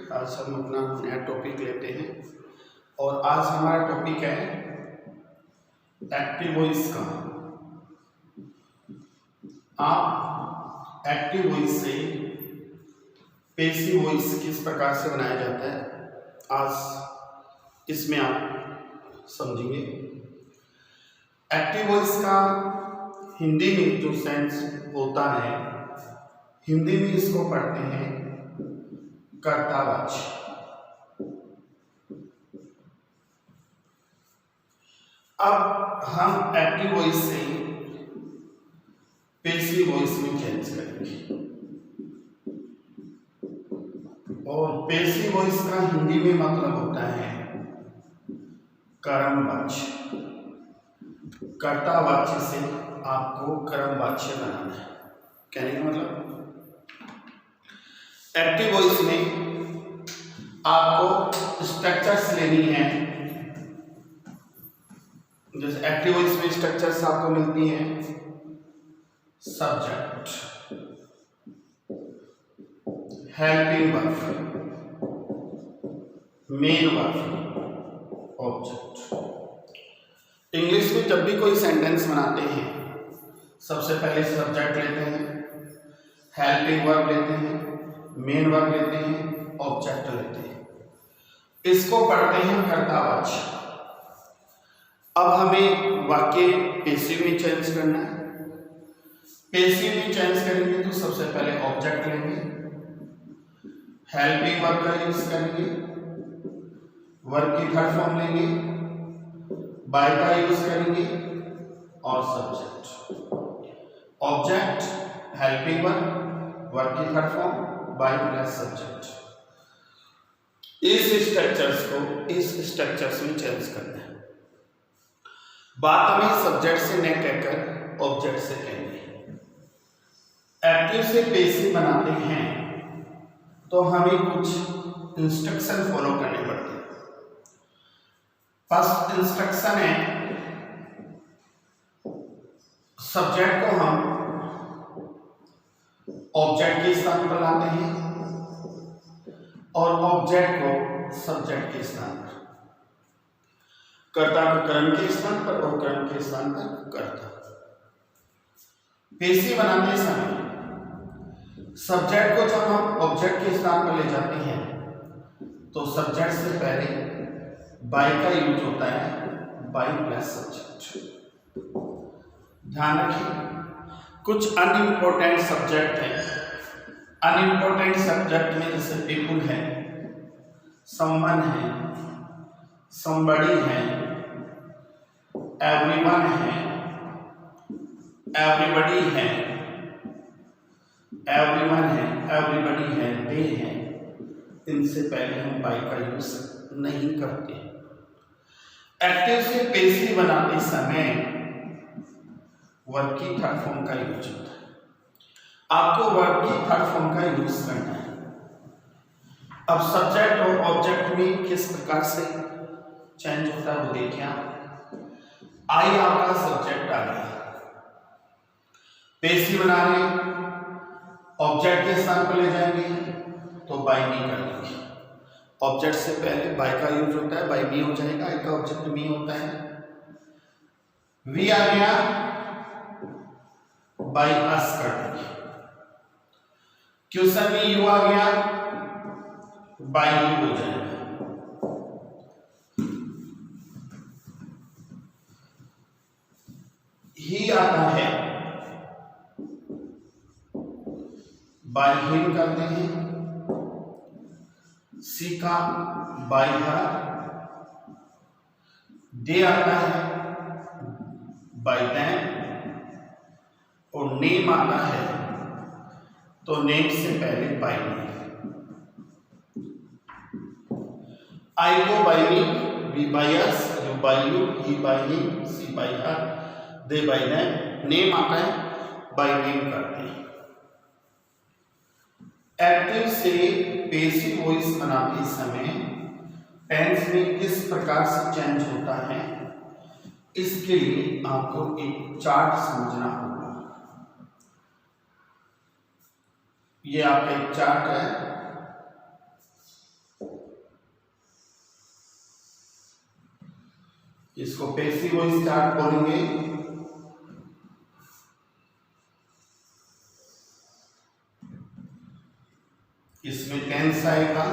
आज हम अपना नया टॉपिक लेते हैं और आज हमारा टॉपिक है एक्टिव वॉइस का। आप एक्टिव वॉइस से पैसिव वॉइस किस प्रकार से बनाया जाता है आज इसमें आप समझेंगे। एक्टिव वॉइस का हिंदी में जो सेंस होता है, हिंदी में इसको पढ़ते हैं कर्तावाची। अब हम एक्टिव वॉइस से पैसिव वॉइस में चेंज करेंगे और पैसिव वॉइस का हिंदी में मतलब होता है कर्मवाच्य। कर्तावाच्य से आपको कर्मवाच्य बनाना है। कहने का मतलब एक्टिव वॉइस में आपको स्ट्रक्चर्स लेनी है। जैसे एक्टिव वॉइस में स्ट्रक्चर्स आपको मिलती हैं subject, helping verb, main verb, object. English में जब भी कोई सेंटेंस बनाते हैं सबसे पहले सब्जेक्ट लेते हैं, हेल्पिंग वर्ब लेते हैं, मेन वर्ब लेते हैं, ऑब्जेक्ट लेते हैं। इसको पढ़ते हैं कर्तावाची। अब हमें वाक्य पैसिव में चेंज करना है। पैसिव में चेंज करेंगे तो सबसे पहले ऑब्जेक्ट लेंगे, हेल्पिंग वर्ब का यूज करेंगे, वर्ब की थर्ड फॉर्म लेंगे, बाय का यूज करेंगे और subject. Object, helping verb, verb की third form, by plus subject. इस स्ट्रक्चर्स में चेंज करना है। बात हमें सब्जेक्ट से न कहकर ऑब्जेक्ट से कहेंगे। एक्टिव से पैसिव बनाते हैं तो हमें कुछ इंस्ट्रक्शन फॉलो करने पड़ते हैं। फर्स्ट इंस्ट्रक्शन है सब्जेक्ट को हम ऑब्जेक्ट के स्थान पर लाते हैं और ऑब्जेक्ट को सब्जेक्ट के स्थान पर, कर्ता को कर्म के स्थान पर और कर्म के स्थान पर कर्ता। पैसिव बनाते समय सब्जेक्ट को जब हम ऑब्जेक्ट के स्थान पर ले जाते हैं तो सब्जेक्ट से पहले बाय का यूज होता है, बाय प्लस सब्जेक्ट। ध्यान रखिए, कुछ अनइम्पोर्टेंट सब्जेक्ट हैं। अनइम्पोर्टेंट सब्जेक्ट में जैसे पीपुल है, समवन है, समबडी है, एवरीवन है, एवरीबडी है, एवरीवन है, एवरीबडी है, दे है। इनसे पहले हम बाय का यूज नहीं करते। एक्टिव से पैसिव बनाते समय वर्ब की थर्ड फॉर्म का यूज होता है। आपको वर्ब की थर्ड फॉर्म का यूज करना है। अब सब्जेक्ट और ऑब्जेक्ट में किस प्रकार से चेंज होता है वो देखिए आप। आई आपका सब्जेक्ट आ गया, पैसिव बना रहे, ऑब्जेक्ट के स्थान पर ले जाएंगे तो बाय मी कर लेंगे। ऑब्जेक्ट से पहले बाय का यूज होता है, बाय मी हो जाएगा, आई का ऑब्जेक्ट मी होता है। वी आ गया, बाय अस कर देंगे। क्वेश्चन में यू आ गया, बाय यू हो जाएगा। ही आता है, बाय हिम करते हैं। सी का बाय हर। दे आता है बाय देम और नेम आता है तो नेम से पहले बाय नेम। आई को by me, we by us, you by you, he by him, she by her, they by them. Name आता है बाय नेम करते हैं। एक्टिव से पैसिव वॉइस बनाते समय टेंस में किस प्रकार से चेंज होता है इसके लिए आपको एक चार्ट समझना होगा। ये आपका एक चार्ट है, इसको पेसिव वॉइस चार्ट बोलेंगे। इसमें टेंस आएगा,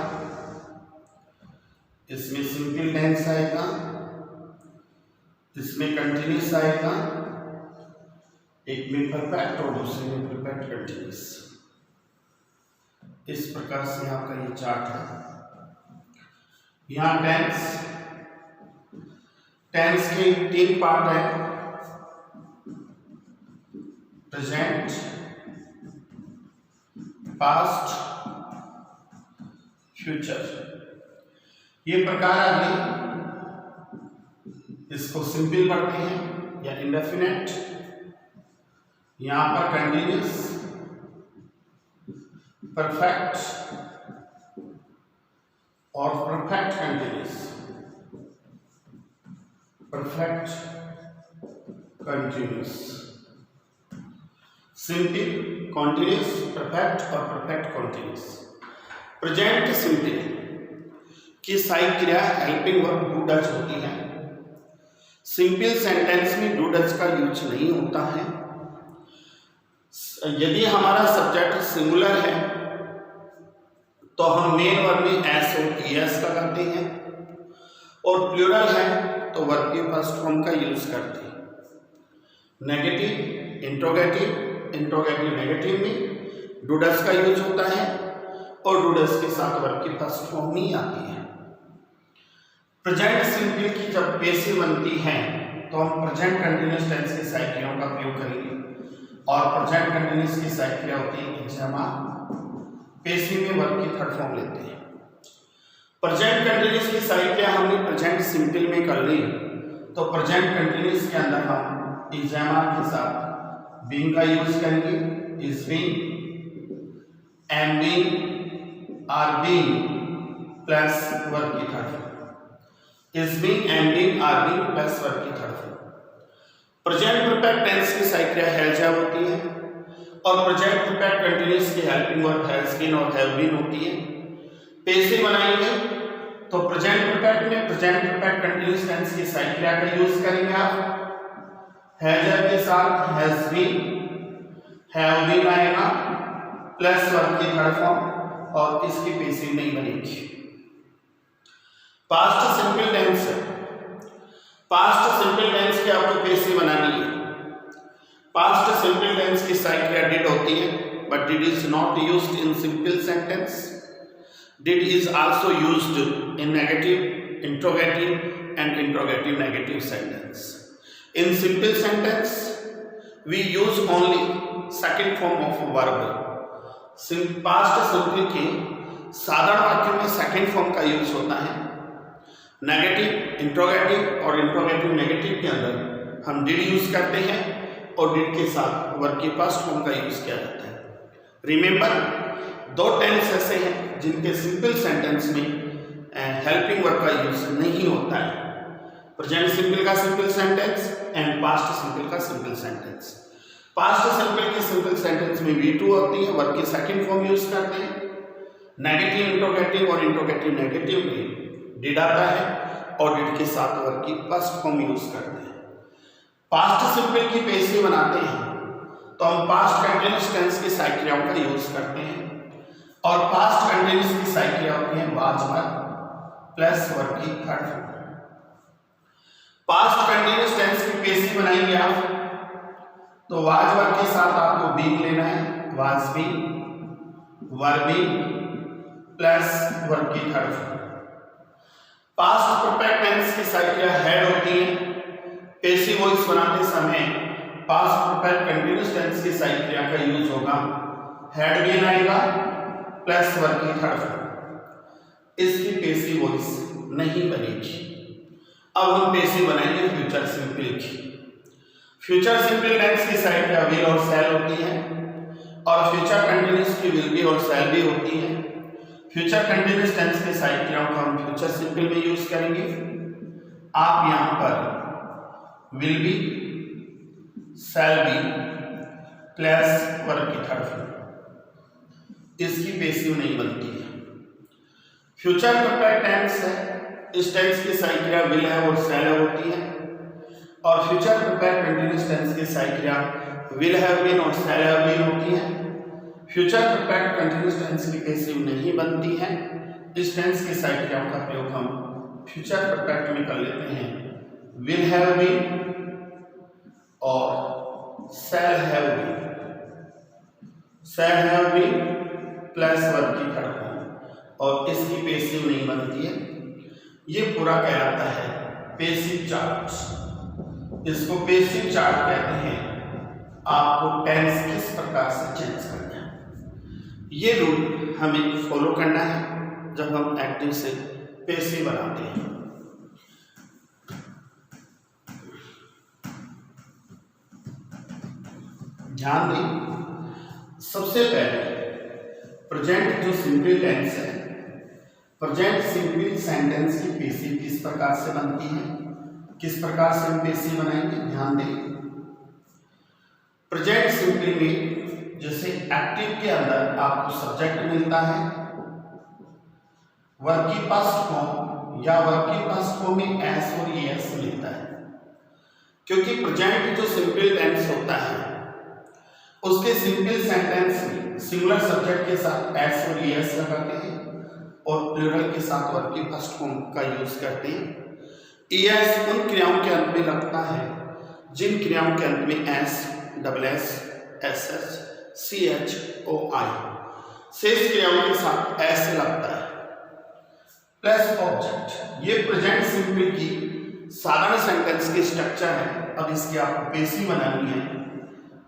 इसमें सिंपल टेंस आएगा, इसमें कंटिन्यूस आएगा, एक में परफेक्ट और दूसरे में परफेक्ट कंटिन्यूस। इस प्रकार से आपका ये चार्ट है। यहाँ टेंस के 3 पार्ट है, प्रेजेंट, पास्ट, फ्यूचर। ये प्रकार आगे इसको सिंपल पढ़ते हैं या इंडेफिनेट, यहां पर कंटिन्यूस, परफेक्ट और perfect continuous, perfect continuous, simple, continuous, perfect और परफेक्ट कॉन्टिन्यूस। प्रेजेंट सिंपल की सहायक क्रिया हेल्पिंग वर्ब डू डच होती है। सिंपल सेंटेंस में डू डच का यूज नहीं होता है। यदि हमारा सब्जेक्ट सिंगुलर है तो हम मेन वर्ब में एस और ईएस का करते हैं, और प्लूरल है तो वर्ब के फर्स्ट फॉर्म का यूज करते हैं। नेगेटिव, इंट्रोगेटिव नेगेटिव में डू डच का यूज होता है और डू डच के साथ वर्ब की फर्स्ट फॉर्म ही आती है। प्रेजेंट सिंपल की जब पेसिव बनती है तो हम प्रेजेंट कंटिन्यूअस टेंस की सहायक क्रियाओं का प्रयोग करेंगे, और प्रेजेंट कंटिन्यूअस की सहायक क्रिया होती है जमा, पेसिव में वर्ब की थर्ड फॉर्म लेते हैं। प्रेजेंट कंटिन्यूअस की सहायक क्रिया हमने प्रेजेंट सिंपल में कर ली, तो प्रेजेंट कंटिन्यूअस के अंदर हम इजामा के साथ बीइंग का यूज करेंगे, is being, am being, are being plus verb की third form, is being, am being, are being plus verb की third form. Present perfect tense की सहायक क्रिया हैज हैव होती है, और प्रेजेंट परफेक्ट कंटिन्यूअस की हेल्पिंग वर्ब हैज बीन और हैव बीन होती है। पेसिव बनाएंगे तो प्रेजेंट परफेक्ट में प्रेजेंट परफेक्ट कंटिन्यूअस टेंस की सहायक क्रिया का यूज करेंगे आप, हैज हैव के साथ हैज बीन, हैव बीन आएगा प्लस वर्ब की थर्ड फॉर्म, और इसकी पेसिव नहीं बनेगी। पास्ट सिंपल टेंस है, पास्ट सिंपल टेंस की आपको पेसिव बनानी है। पास्ट सिंपल टेंस की सहायक क्रिया डिड होती है, but did is not used in simple sentence. Did is also used in negative, interrogative and interrogative negative sentence. In simple sentence we use only second form of verb. Past simple के साधारण वाक्य में second form का use होता है। Negative, interrogative और interrogative negative के अंदर हम डिड यूज करते हैं, और डिड के साथ वर्ब के फर्स्ट फॉर्म का यूज किया जाता है। रिमेंबर, 2 टेंस ऐसे हैं जिनके सिंपल सेंटेंस में हेल्पिंग वर्ब का यूज नहीं होता है। प्रेजेंट सिंपल का simple sentence and past simple का सिंपल सेंटेंस। पास्ट सिंपल के सिंपल सेंटेंस में V2 होती है, वर्ब की सेकंड फॉर्म यूज करते हैं। नेगेटिव इंट्रोगेटिव और इंट्रोगेटिव नेगेटिव में डिड आता है, और डिड के साथ वर्ब की फर्स्ट फॉर्म यूज करते हैं। पास्ट सिंपल की पेसिव बनाते हैं तो हम पास्ट कंटिन्यूअस टेंस की सहायक क्रियाओं का यूज करते हैं, और पास्ट कंटिन्यूअस की सहायक क्रिया होती है वाज वर्ब प्लस वर्ब की third form. Past continuous tense की पेसिव बनाएंगे आप तो वाज वर्ब के साथ आपको बीइंग लेना है, was being, were being plus verb की third form. Past perfect tense की सहायक क्रिया हैड होती है। पेसिव वॉइस बनाते समय पास्ट परफेक्ट कंटिन्यूअस टेंस की सहायक क्रिया का यूज होगा, हैड बीन आएगा प्लस वर्ब की थर्ड फॉर्म। इसकी पेसिव वॉइस नहीं बनेगी। अब हम पेसिव बनाएंगे फ्यूचर सिंपल की। फ्यूचर सिंपल टेंस की सहायक क्रिया विल और शैल होती है, और फ्यूचर कंटिन्यूअस की विल भी और शैल भी होती है। फ्यूचर कंटिन्यूअस टेंस के सहायक क्रियाओं को हम फ्यूचर सिंपल में यूज करेंगे। आप यहां पर will be, shall be plus verb की थर्ड फॉर्म, इसकी पेसिव नहीं बनती है। फ्यूचर परफेक्ट टेंस है इस टेंस की सही क्रिया विल है और शैल है होती है, और फ्यूचर परफेक्ट कंटीन्यूअस टेंस की सही क्रिया विल हैव बीन और शैल हैव बीन होती है। फ्यूचर परफेक्ट कंटीन्यूअस टेंस की पेसिव नहीं बनती है। इस टेंस की सही क्रियाओं का प्रयोग हम फ्यूचर परफेक्ट में कर लेते हैं, विल हैव बीन और shall have been. Shall have been plus verb की थर्ड फॉर्म, और इसकी पेसिव नहीं बनती है। ये पूरा कहलाता है पेसिव चार्ट। इसको पेसिव चार्ट कहते हैं। आपको टेंस किस प्रकार से चेंज करना है, ये रूल हमें फॉलो करना है जब हम एक्टिव से पेसिव बनाते हैं। ध्यान दें, सबसे पहले प्रेजेंट जो सिंपल टेंस है, प्रेजेंट सिंपल सेंटेंस की पेसिव किस प्रकार से बनती है, किस प्रकार से हम पेसिव बनाएंगे। ध्यान दें, प्रेजेंट सिंपल में जैसे एक्टिव के अंदर आपको सब्जेक्ट मिलता है, वर्ब की पास्ट फॉर्म या वर्ब की पास्ट फॉर्म में एस और एस मिलता है। क्योंकि प्रेजेंट जो सिंपल टेंस होता है उसके सिंपल सेंटेंस में सिंगुलर सब्जेक्ट के साथ एस और एस लगाते हैं और प्लूरल के साथ वर्ब की फर्स्ट फॉर्म का यूज करते हैं। एस उन क्रियाओं के अंत में लगता है जिन क्रियाओं के अंत में S, double S, S H, C H, O I, शेष क्रियाओं के साथ एस लगता है। प्लस ऑब्जेक्ट, ये प्रेजेंट सिंपल की साधारण सेंटेंस की स्ट्रक्चर है। अब इसकी आपको पेसिव बनानी है।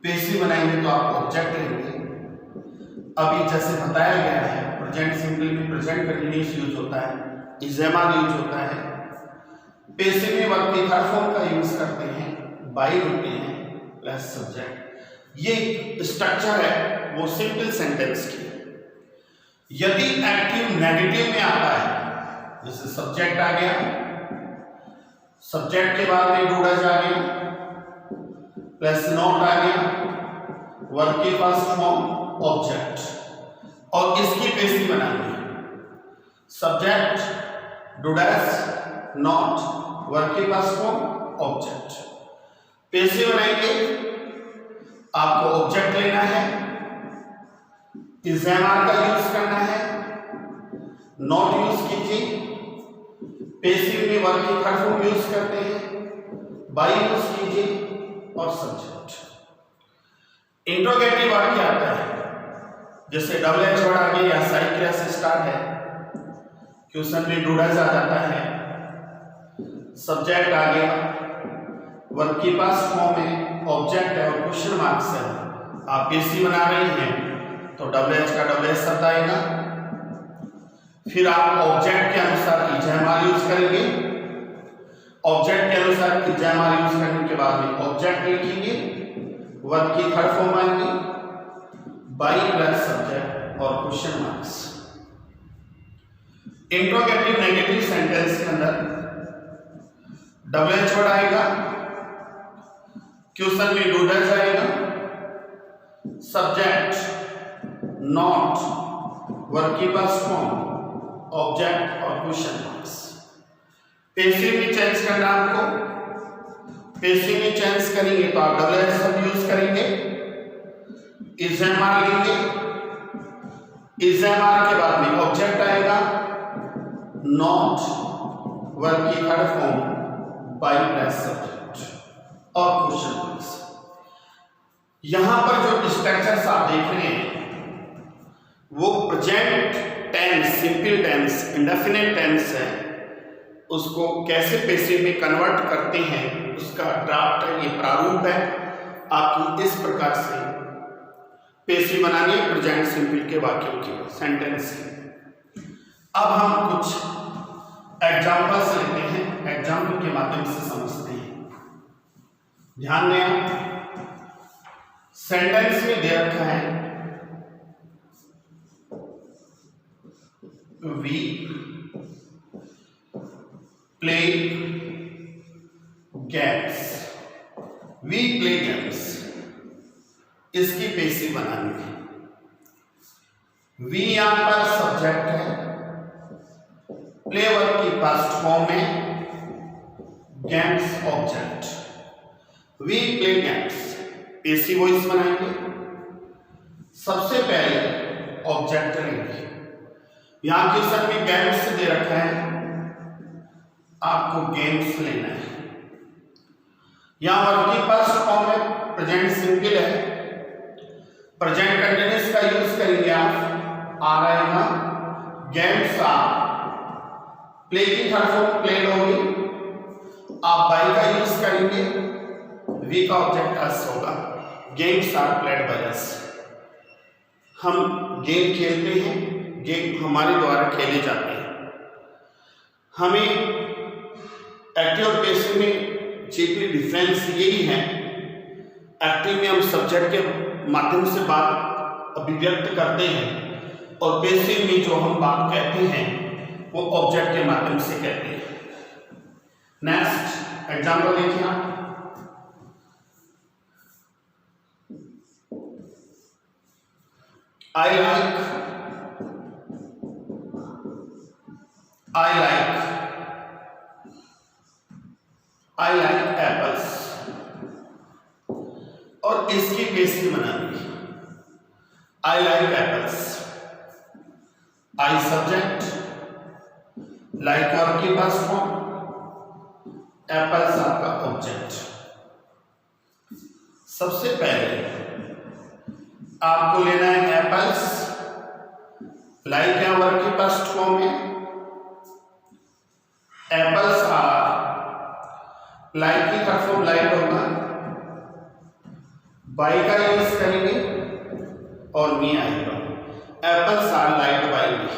पेसिव बनाएंगे तो आप ऑब्जेक्ट लेंगे। अभी जैसे बताया गया है प्रेजेंट सिंपल में प्रेजेंट कंटीन्यूअस यूज होता है, इजेमा यूज होता है। पेसिव में वर्ब की थर्ड फॉर्म का यूज करते हैं, बाई होते हैं प्लस सब्जेक्ट। ये स्ट्रक्चर है वो सिंपल सेंटेंस की। यदि एक्टिव नेगेटिव में आता है, जैसे सब्जेक्ट आ गया, सब्जेक्ट के बाद में डू डज आ गया, प्लस नॉट आ गया, वर्ब की फर्स्ट फॉर्म ऑब्जेक्ट, और इसकी पेसिव बनानी है। Subject, do does, not, verb की फर्स्ट फॉर्म ऑब्जेक्ट। पेसिव बनाएंगे, आपको ऑब्जेक्ट लेना है, इजेमार का यूज करना है, नॉट यूज कीजिए। पेसिव में वर्ब की थर्ड फॉर्म यूज करते हैं, बाई यूज कीजिए, और सब्जेक्ट। इंट्रोगेटिव वर्ड क्या आता है, जैसे डबल एच वर्ड आ गया या सही क्रिया से स्टार्ट है, क्वेश्चन में डू डज आ जाता है, सब्जेक्ट आ गया, वर्ब की पास्ट फॉर्म में ऑब्जेक्ट है और क्वेश्चन मार्क्स है। आप पेसिव बना रहे हैं तो डबल एच का डबल एच शब्द आएगा। फिर आप ऑब्जेक्ट के अनुसार इजेमार यूज करेंगे। ऑब्जेक्ट के अनुसार इजेमार यूज करने के बाद में ऑब्जेक्ट लिखेंगे, वर्ब की थर्ड फॉर्म आएंगी, बाई प्लस सब्जेक्ट और question marks. Interrogative negative sentence के अंदर डबल एच वर्ड आएगा, क्वेश्चन में डू डज आएगा, सब्जेक्ट, नॉट, वर्ब की फर्स्ट फॉर्म, ऑब्जेक्ट और क्वेश्चन मार्क्स। पेसिव में चेंज करना आपको। पेसिव में चेंज करेंगे तो आप डबल एच शब्द यूज करेंगे, इजेमार लेंगे, इजेमार के बाद में ऑब्जेक्ट आएगा, नॉट, वर्ब की third form, by plus subject और क्वेश्चन मार्क्स। यहां पर जो स्ट्रक्चर्स आप देख रहे हैं वो present tense, simple tense, indefinite tense है। उसको कैसे पेसिव में कन्वर्ट करते हैं उसका ड्राफ्ट है, ये प्रारूप है। आपको इस प्रकार से पेसिव बनानी है प्रेजेंट सिंपल के वाक्यों की, सेंटेंस की। अब हम कुछ एग्जांपल्स लेते हैं, एग्जांपल के माध्यम से समझते हैं। ध्यान दें, आप सेंटेंस में दे रखा है we play games, we play games, इसकी पेसिव बनानी है। वी यहां पर सब्जेक्ट है, प्ले वर्ब की फर्स्ट फॉर्म में games object, we play games, passive voice बनाएंगे। सबसे पहले ऑब्जेक्ट लेंगे। यहां क्वेश्चन में गेम्स दे रखा है, आपको गेम्स लेना है। यहां वर्ब की फर्स्ट फॉर्म में प्रेजेंट सिंपल है, प्रेजेंट कंटिन्यूअस का यूज करेंगे आप, आ रहेगा गेम्स आर, प्ले की थर्ड फॉर्म प्लेड होगी, आप बाई का यूज करेंगे, वी का ऑब्जेक्ट अस होगा, games are played by us. हम गेम खेलते हैं, गेम हमारे द्वारा खेले जाते हैं। हमें एक्टिव और पैसिव में चीफली डिफरेंस यही है, एक्टिव में हम सब्जेक्ट के माध्यम से बात अभिव्यक्त करते हैं और पैसिव में जो हम बात कहते हैं वो ऑब्जेक्ट के माध्यम से कहते हैं। नेक्स्ट एग्जाम्पल देखिए आप, आई लाइक एप्पल्स, और इसकी पैसिव बनानी, I like apples, I subject, like verb की फर्स्ट फॉर्म, एप्पल्स आपका ऑब्जेक्ट। सबसे पहले आपको लेना है एप्पल्स, लाइक या वर्ब की फर्स्ट फॉर्म में, एप्पल्स आर, लाइक की थर्ड फॉर्म लाइट होगा, बाई का यूज करेंगे और मी आएगा, एप्पल्स आर लाइट बाई मी।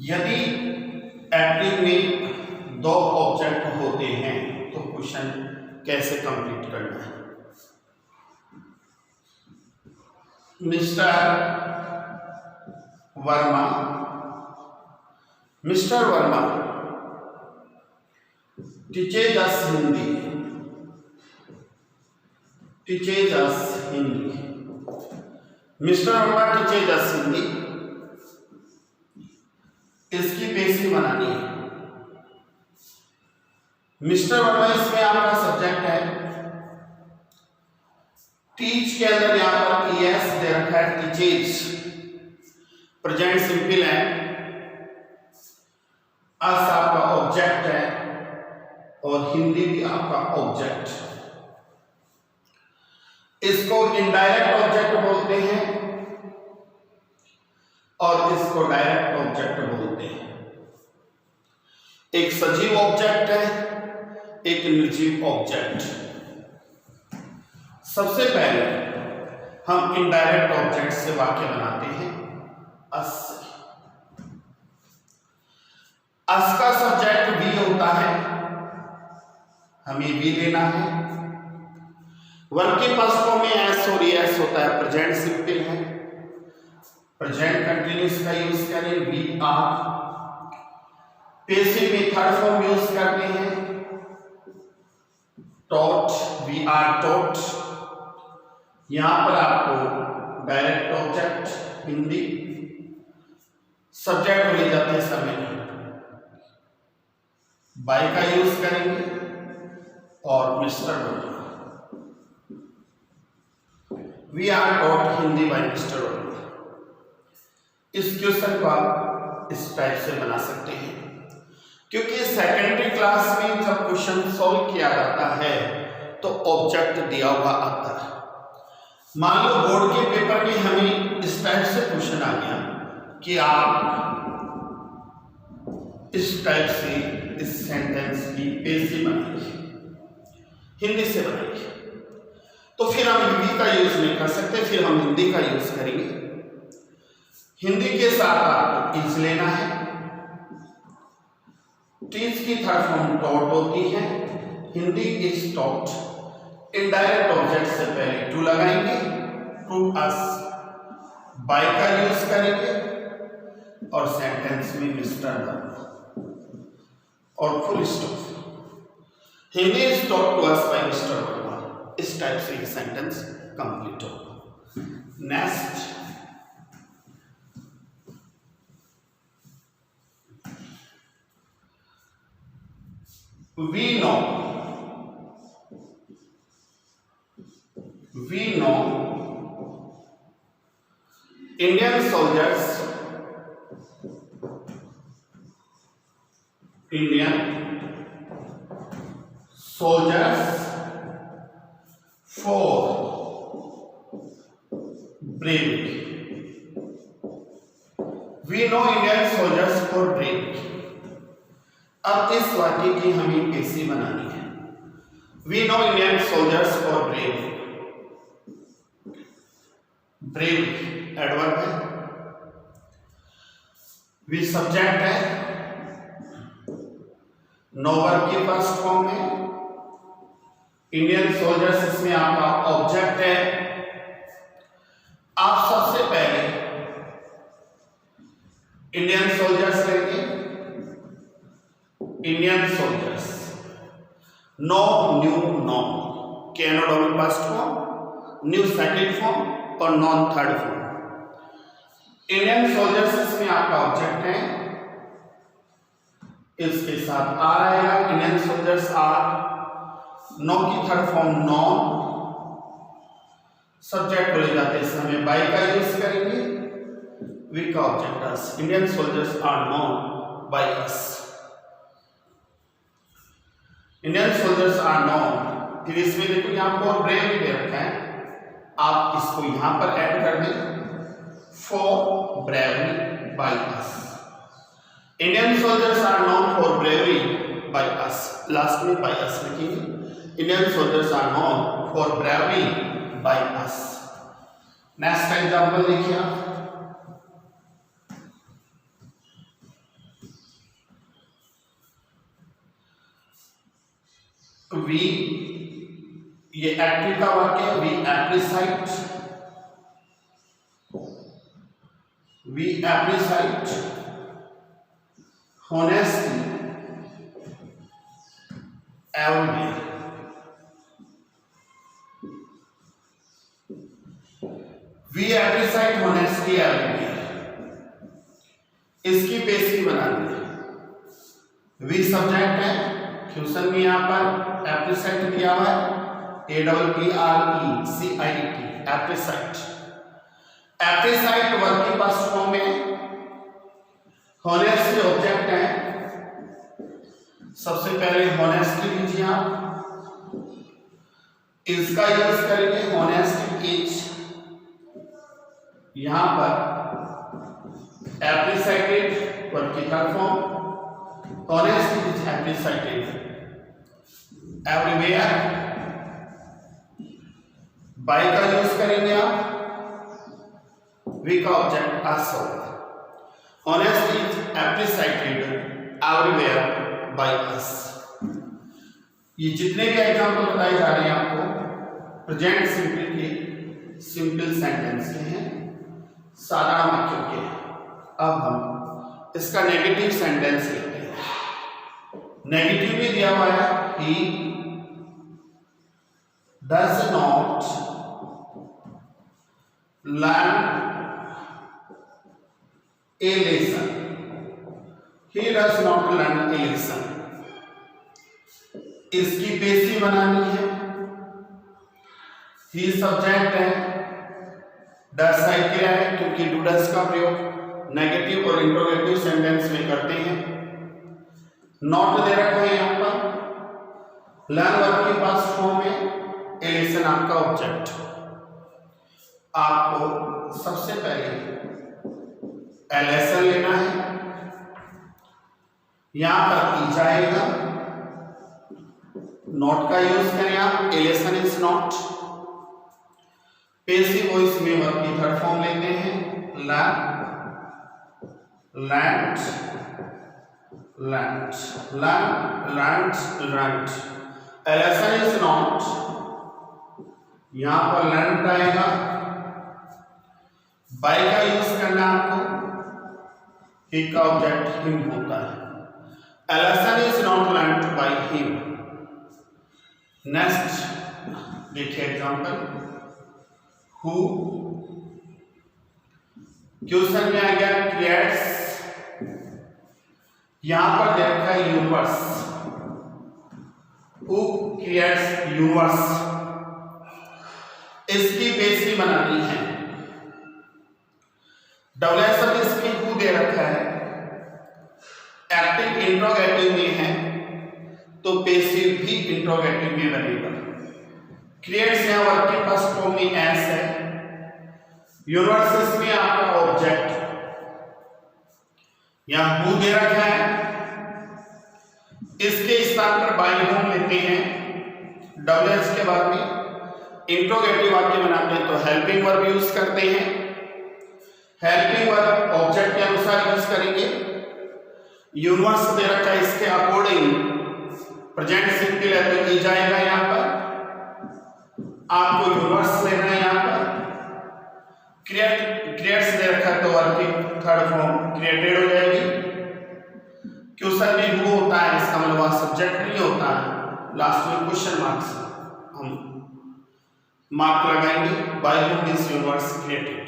यदि एक्टिव में दो ऑब्जेक्ट होते हैं तो क्वेश्चन कैसे कंप्लीट करना है। मिस्टर वर्मा टीचेज अस हिंदी, मिस्टर वर्मा टीचेज अस हिंदी, इसकी पैसिव बनानी है। मिस्टर वर्मा इसमें आपका सब्जेक्ट है, टीच के अंदर यहां पर एस दे रखा है, टीचेज प्रेजेंट सिंपल है, अस आपका ऑब्जेक्ट है और हिंदी भी आपका ऑब्जेक्ट। इसको इनडायरेक्ट ऑब्जेक्ट बोलते हैं और इसको डायरेक्ट ऑब्जेक्ट बोलते हैं। एक सजीव ऑब्जेक्ट है, एक निर्जीव ऑब्जेक्ट। सबसे पहले हम इनडायरेक्ट ऑब्जेक्ट से वाक्य बनाते हैं, अस से। अस का सब्जेक्ट भी होता है, हमें भी लेना है। वर्ब के फर्स्ट फॉर्म में एस और एस होता है, प्रेजेंट सिंपल है, प्रेजेंट कंटिन्यूअस का यूज करें, वी आर। पैसिव में थर्ड फॉर्म यूज करते हैं, टॉट, वी आर टॉट। यहां पर आपको डायरेक्ट ऑब्जेक्ट हिंदी, सब्जेक्ट ले जाते समय बाय का यूज करेंगे और mister Verma, we are taught Hindi by mister Verma. इस क्वेश्चन को आप इस टाइप से बना सकते हैं, क्योंकि सेकेंडरी क्लास में जब क्वेश्चन सॉल्व किया जाता है तो ऑब्जेक्ट दिया हुआ आता है। मान लो बोर्ड के पेपर में हमें इस टाइप से क्वेश्चन आ गया कि आप इस टाइप से इस सेंटेंस की पैसिव बनाइए, हिंदी से बनाइए, तो फिर हम हिंदी का यूज नहीं कर सकते, फिर हम हिंदी का यूज करेंगे। हिंदी के साथ आपको इज लेना है, टीच की थर्ड फॉर्म टॉट होती है, Hindi is taught. Indirect object से पहले टू लगाएंगे, टू अस, बाय का यूज करेंगे और सेंटेंस में मिस्टर वर्मा और full stop. Hindi is taught to us by mister Verma. इस टाइप से ये सेंटेंस कंप्लीट होगा। Next we know Indian soldiers for bravery. We know Indian soldiers for bravery. अब इस वाक्य की हमें पेशी बनानी है. We know Indian soldiers for bravery. bravery adverb है. We सब्जेक्ट है. नो वर्ब की फर्स्ट फॉर्म में. इंडियन सोल्जर्स इसमें आपका ऑब्जेक्ट है. आप सबसे पहले इंडियन सोल्जर्स लेंगे. Indian soldiers know knew known can double first form, knew second form और known third form. Indian soldiers इसमें आपका ऑब्जेक्ट है. इसके साथ आर आएगा. Indian soldiers are. नो की थर्ड फॉर्म नॉन. सब्जेक्ट को ले जाते समय बाई का यूज करेंगे. वी का object us. Indian soldiers are known by us. Indian soldiers are known. फिर इसमें देखो यहां पर ब्रेवरी दे रखा है. आप इसको यहां पर ऐड कर दें. For bravery by us. Indian soldiers are known for bravery by us. Last में बाय अस लिखेंगे. Indian soldiers are known for bravery by us. Next example देखिए आप. वी, ये एक्टिव का वाक्य है. We appreciate honesty everywhere. We appreciate honesty everywhere. इसकी पेशी बनानी है. वी सब्जेक्ट है. क्वेश्चन में यहां पर एप्रिसाइट दिया हुआ है. APPRECIT appreciate. एप्रिसाइट वर्ब की फर्स्ट फॉर्म में. होनेस्टी ऑब्जेक्ट है. सबसे पहले होनेस्टी लीजिए आप. इसका यूज करेंगे. Honesty is. यहां पर एप्रिसाइटेड वर्ब की third form. Honesty is appreciated everywhere. By का यूज करेंगे आप. वी का object us. Honesty is appreciated everywhere by us. ये जितने भी एग्जांपल बताए जा रहे हैं आपको प्रेजेंट सिंपल के सिंपल सेंटेंस के हैं, साधारण वाक्यों के हैं. अब हम इसका नेगेटिव सेंटेंस लेते हैं. नेगेटिव भी दिया हुआ है. He does not learn A lesson. He does not learn A lesson. इसकी पेशी बनानी है. ही सब्जेक्ट है. डज क्रिया है क्योंकि डू डज का प्रयोग नेगेटिव और इंट्रोगेटिव सेंटेंस में करते हैं. नॉट दे रखा है यहां पर. लर्न वर्ब के पास फॉर्म में. ए लेसन आपका ऑब्जेक्ट. आपको सबसे पहले ए लेसन लेना है. यहां पर ई जाएगा. नॉट का यूज करें आप. ए lesson is not. Passive voice में वर्ब की थर्ड फॉर्म लेते हैं. Learn, learned, learned, learn, learned, learned. A lesson is not. यहां पर लर्न्ड आएगा. बाय का यूज करना आपको. ही का ऑब्जेक्ट हिम होता है. ए lesson is not learned by him. Next देखिए एग्जांपल. हु. क्वेश्चन में आ गया क्रिएट्स. यहां पर दे रखा है यूनिवर्स. हु क्रिएट्स यूनिवर्स, इसकी पेशी बनानी है। डबल एस अब इसमें हु दे रखा है, एक्टिव इंट्रोगेटिव में है तो पेसिव भी इंट्रोगेटिव में बनेगा। क्रिएट्स यहाँ वर्ब के फर्स्ट फॉर्म में एस है, यूनिवर्स में आपका ऑब्जेक्ट, यहां हु दे रखा है, इसके स्थान पर बाई होम लेते हैं। डबल एस के बाद में इंट्रोगेटिव वाक्य बनाते हैं तो हेल्पिंग वर्ब यूज करते हैं। हेल्पिंग वर्ब ऑब्जेक्ट के अनुसार यूज करेंगे। यूनिवर्स दे रखा है, इसके अकॉर्डिंग प्रेजेंट सिंपल है तो की जाएगा। यहां पर आपको यूनिवर्स लेना है। यहां पर क्रिएट्स दे रखा है तो वर्ब की थर्ड फॉर्म क्रिएटेड हो जाएगी। क्वेश्चन में हु होता है, इसका मतलब सब्जेक्ट नहीं होता है, लास्ट में क्वेश्चन मार्क्स हम मार्क लगाएंगे। Bye whom this universe created.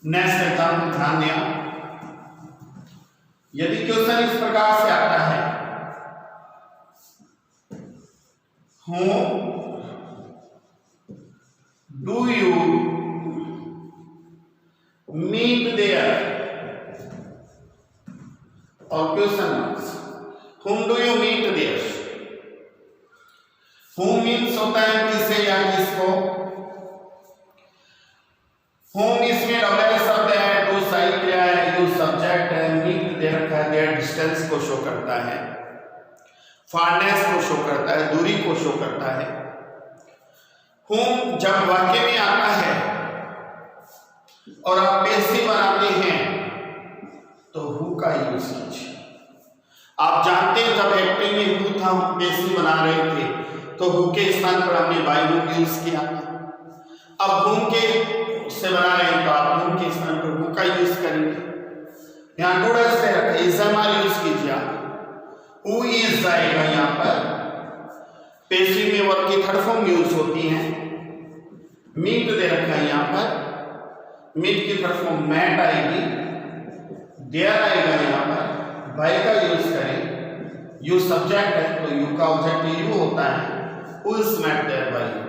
Next example ध्यान दिया, यदि क्वेश्चन इस प्रकार से आता है, whom do you meet there, और question marks, whom do you meet there। whom means होता है किसे या किसको, whom इसमें डबल शब्द है, do सही क्रिया है, you सब्जेक्ट है, meet दे रखा है, देयर डिस्टेंस को शो करता है, फारनेस को शो करता है, दूरी को शो करता है। whom जब वाक्य में आता है और आप पेशी बनाते हैं तो हु का यूज कीजिए। आप जानते हैं जब एक्टिंग में हु था, हम पेशी बना रहे थे तो हु के स्थान पर हमने बाय हूम यूज किया। अब हुम के से बना रहे हैं तो आप हुम के स्थान पर हु का यूज करेंगे। यहाँ टू डैश से रखा इज हमारा यूज कीजिए आप, हु इज जाएगा। यहाँ पर पेशी में वर्ब की थर्ड फॉर्म यूज होती है। मीट दे रखा है, यहाँ पर मीट की थर्ड फॉर्म मैट आएगी, देयर आएगा। यहाँ पर बाय का यूज करें, यू सब्जेक्ट है तो यू का ऑब्जेक्ट यू होता है, who is met there by you.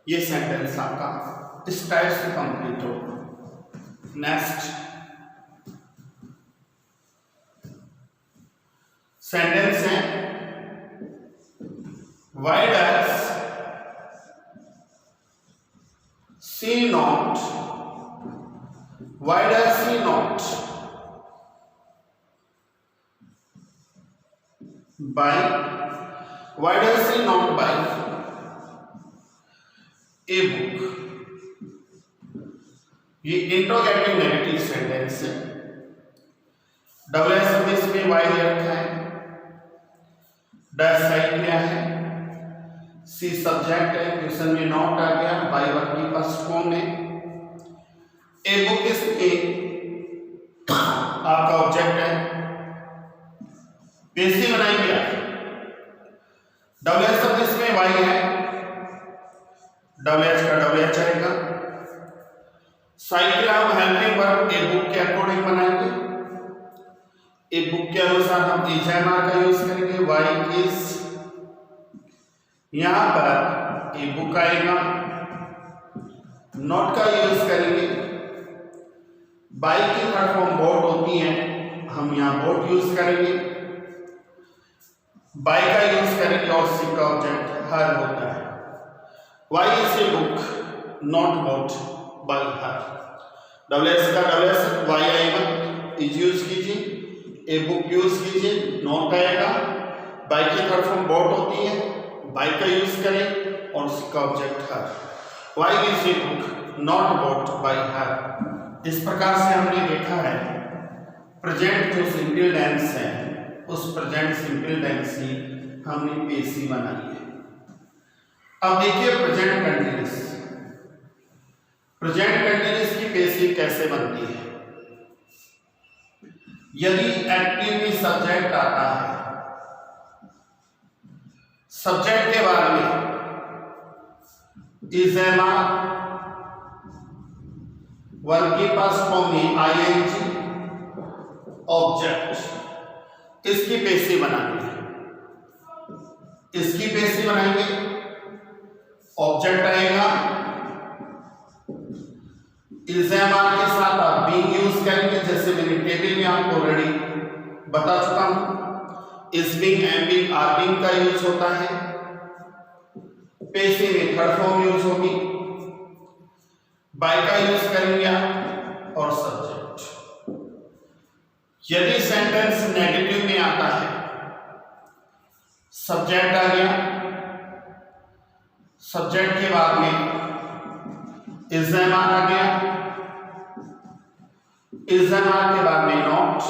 ये सेंटेंस आपका इस टाइप से कंप्लीट हो। नेक्स्ट सेंटेंस है, why does she not, why does she not buy, why does she not buy a book। ये इंट्रोगेटिव नेगेटिव सेंटेंस है। डबल एस में why they रखा है, डैश साइड क्या है, सी सब्जेक्ट है, क्वेश्चन में नॉट आ गया, बाय वर्ब की फर्स्ट फॉर्म है। ए बुक इसके आपका ऑब्जेक्ट है, पेशी बनाएंगे आप। डबल एस शब्द इसमें वाई है, डबल एच का डबल एच आएगा। साइकिल हम हेल्पिंग वर्ब ए बुक के अकॉर्डिंग बनाएंगे। ए बुक के अनुसार हम इजएमआर का यूज करेंगे। वाई इज, यहां पर ए बुक आएगा, नॉट का यूज करेंगे। बाई की थर्ड फॉर्म बोट होती है, हम यहां बोट यूज करेंगे। बाई का यूज करेंगे और सी का ऑब्जेक्ट हर होता है। Why is a book not bought by her. Double S का डबल एस वाई आएगा, इज यूज कीजिए, ए बुक यूज कीजिए, नॉट आएगा। बाई की थर्ड फॉर्म बोट होती है, बाई का यूज करें और उसका object her. Why is a book not bought by her. इस प्रकार से हमने देखा है प्रेजेंट जो सिंपल टेंस है, उस प्रेजेंट सिंपल टेंस की हमने पेशी बनाई है। अब देखिए प्रेजेंट कंटिन्यूअस। प्रेजेंट कंटिन्यूअस की पेशी कैसे बनती है। यदि एक्टिव में सब्जेक्ट आता है, सब्जेक्ट के बाद में इजेमा वर्ब के पास फॉर्म में आईएनजी ऑब्जेक्ट, इसकी पेशी बनानी है। इसकी पेशी बनाएंगे, ऑब्जेक्ट आएगा, इज एम आर के साथ आप बीइंग यूज करेंगे, जैसे मैंने टेबल में आपको ऑलरेडी बता चुका हूं। Is being, am being, are being का यूज होता है। पेशी में थर्ड फॉर्म यूज होगी, बाय का यूज करेंगे आप, और सब्जेक्ट। यदि सेंटेंस नेगेटिव में आता है, सब्जेक्ट आ गया, सब्जेक्ट के बाद में इज एम आर आ गया, इज एम आर के बाद में नॉट,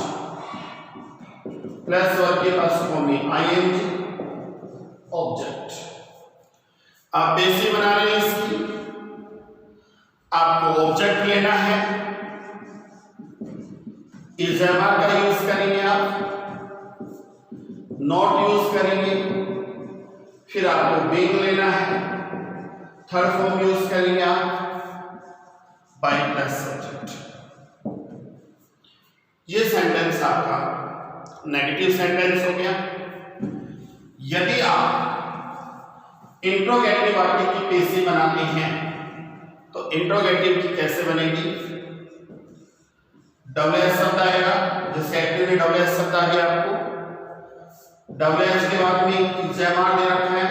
प्लस वर्ब के पास फॉर्म में आईएनजी, ऑब्जेक्ट। आप बेसिक बना रहे हैं इसकी, आपको ऑब्जेक्ट लेना है, इज एम आर का यूज करेंगे आप, नॉट यूज करेंगे, फिर आपको बीइंग लेना है, थर्ड फॉर्म यूज करेंगे आप, बाय प्लस सब्जेक्ट। ये सेंटेंस आपका नेगेटिव सेंटेंस हो गया। यदि आप इंट्रोगेटिव वाक्य की पेशी बनाते हैं तो इंट्रोगेटिव की कैसे बनेगी? डबल एस शब्द आएगा, जैसे एक्टिव में डबल एस शब्द आ गया आपको, डबल एस के बाद में इज एम आर दे रखा है,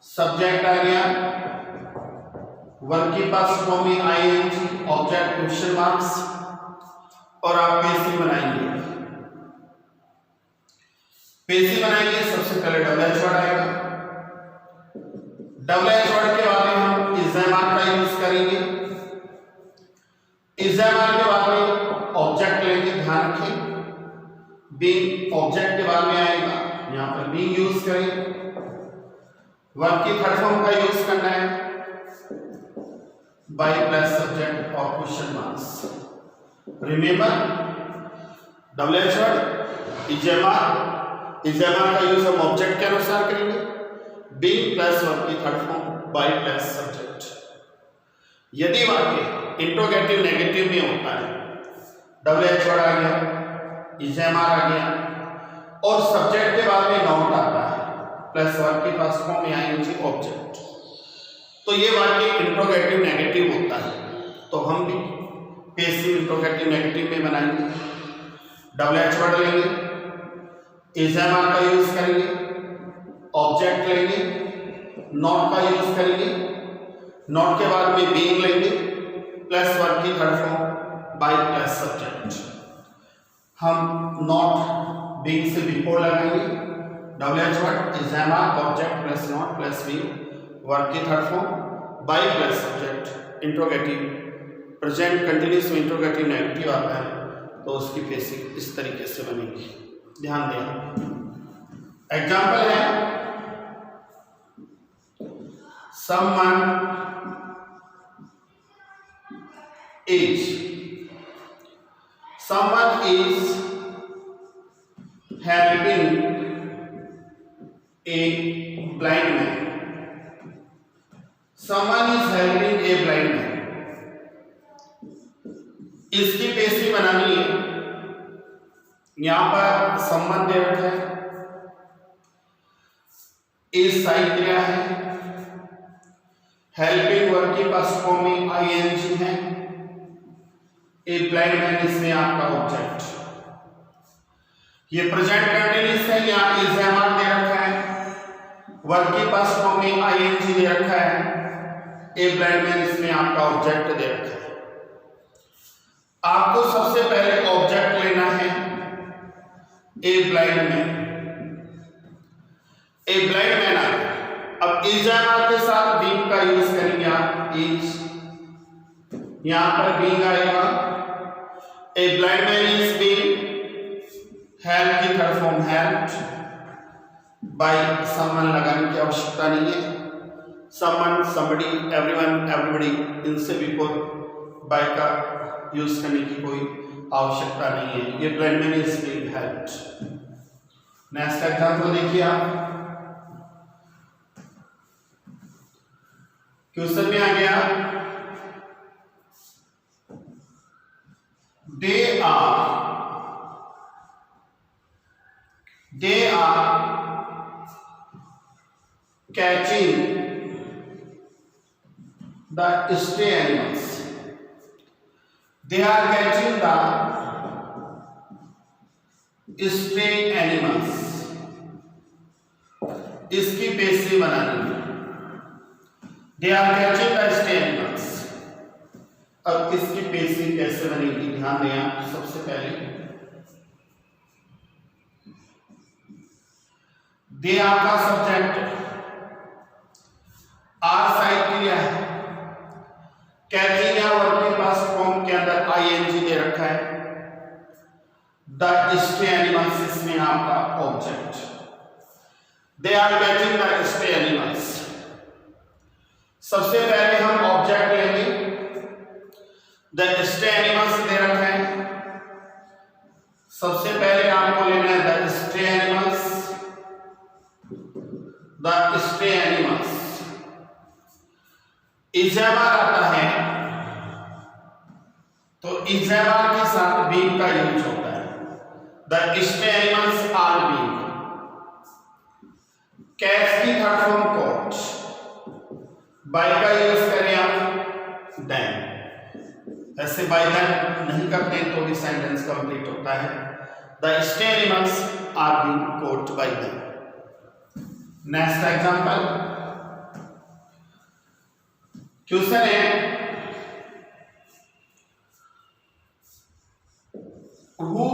सब्जेक्ट आ गया, वर्ब के पास फॉर्म में आईएनजी, ऑब्जेक्ट क्वेश्चन मार्क्स, और आप पेशी बनाएंगे। पेशी बनाएंगे, सबसे पहले डबल एच वर्ड आएगा, डबल एच वर्ड के बाद में हम इज एम आर का यूज करेंगे, इज एम आर के बाद में ऑब्जेक्ट लेंगे, ध्यान रखें, बीइंग ऑब्जेक्ट के बाद में आएगा, यहां पर बीइंग यूज करेंगे, वर्ब की थर्ड फॉर्म का यूज करना है, बाय प्लस सब्जेक्ट और question marks. Remember, double H word, is am are का यूज हम ऑब्जेक्ट के अनुसार करेंगे, बीइंग प्लस वर्ब की third form, by plus subject. यदि वाक्य इंट्रोगेटिव नेगेटिव में होता है, डबल एच वर्ड आ गया, इज एम आर आ गया, और सब्जेक्ट के बाद में नॉट आता है, प्लस वर्ब के पास फॉर्म में आएंगे ऑब्जेक्ट, तो ये वाक्य इंट्रोगेटिव नेगेटिव होता है। तो हम भी पेसिव इंट्रोगेटिव नेगेटिव में बनाएंगे, डबल एच वर्ड लेंगे, इज एम आर का यूज करेंगे, ऑब्जेक्ट लेंगे, नॉट का यूज करेंगे, नॉट के बाद में बीइंग लेंगे, प्लस वर्ब की third form, by plus subject. हम नॉट बीइंग से बिफोर लगाएंगे, double H word, is am are, object plus not plus being, verb की third form, by plus subject. Interrogative present continuous में interrogative negative आता है तो उसकी पेशी इस तरीके से बनेगी, ध्यान दें। एग्जाम्पल है, someone is helping a blind man. Someone is helping a blind man. इसकी पेशी बनानी है, यहां पर संबंध दे रखा है, इस साइड क्रिया है, हेल्पिंग वर्ब के पास फॉर्म में आईएनजी है, ए ब्लाइंड मैन इसमें आपका ऑब्जेक्ट। ये प्रेजेंट कंटिन्यूअस है, यहां इज एम आर दे रखा है, वर्ब के पास फॉर्म में आईएनजी दे रखा है, ए ब्लाइंड मैन इसमें आपका ऑब्जेक्ट दे रखा है। आपको सबसे पहले ऑब्जेक्ट लेना है, a blind man, a blind man आ गया। अब इज एम आर के साथ बीइंग का यूज करेंगे आप, इज, यहां पर बीइंग आएगा, a blind man is being, help की third form helped, by someone लगाने की आवश्यकता नहीं है, समवन, समबडी, एवरीवन, एवरीबॉडी, इनसे बिफोर बाय का यूज करने की कोई आवश्यकता नहीं है। ये blind man is being helped. Next example देखिए आप, क्वेश्चन में आ गया, they are catching the stay animals, they are catching the stay animals. इसकी पेशी बनानी है, they are catching the stay animals. अब इसकी पेशी कैसे बनेगी, ध्यान दें आप। सबसे पहले दे आपका सब्जेक्ट, आर साइड क्रिया है, कैचिंग या वर्ब के पास फॉर्म के अंदर आईएनजी दे रखा है, द स्टे एनिमल्स इसमें आपका object, they are catching the stay animals. सबसे पहले हम ऑब्जेक्ट लेंगे, द स्टे एनिमल्स दे रखा है। सबसे पहले आपको लेना है the stay animals, the stay animals. इजेवर आता है तो इजेवर के साथ बींग का यूज होता है, the stay animals are being. Catch की थर्ड फॉर्म कॉट, बाय का यूज करें आप देन। ऐसे बाय देन नहीं करते तो भी सेंटेंस कंप्लीट होता है, the stay animals are being caught by them. Next example, question है हु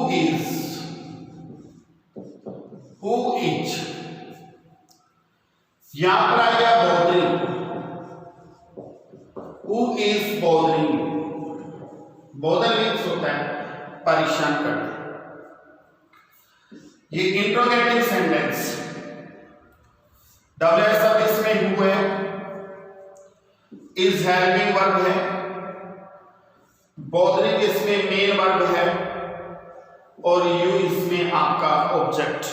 इज, यहां पर आ गया bothering, who is bothering. Bother means होता है परेशान करना। ये इंट्रोगेटिव सेंटेंस, डब्ल्यूएस अब इसमें हु है, इज हेल्पिंग वर्ब है, बोदरिंग इसमें मेन वर्ब है और यू इसमें आपका ऑब्जेक्ट।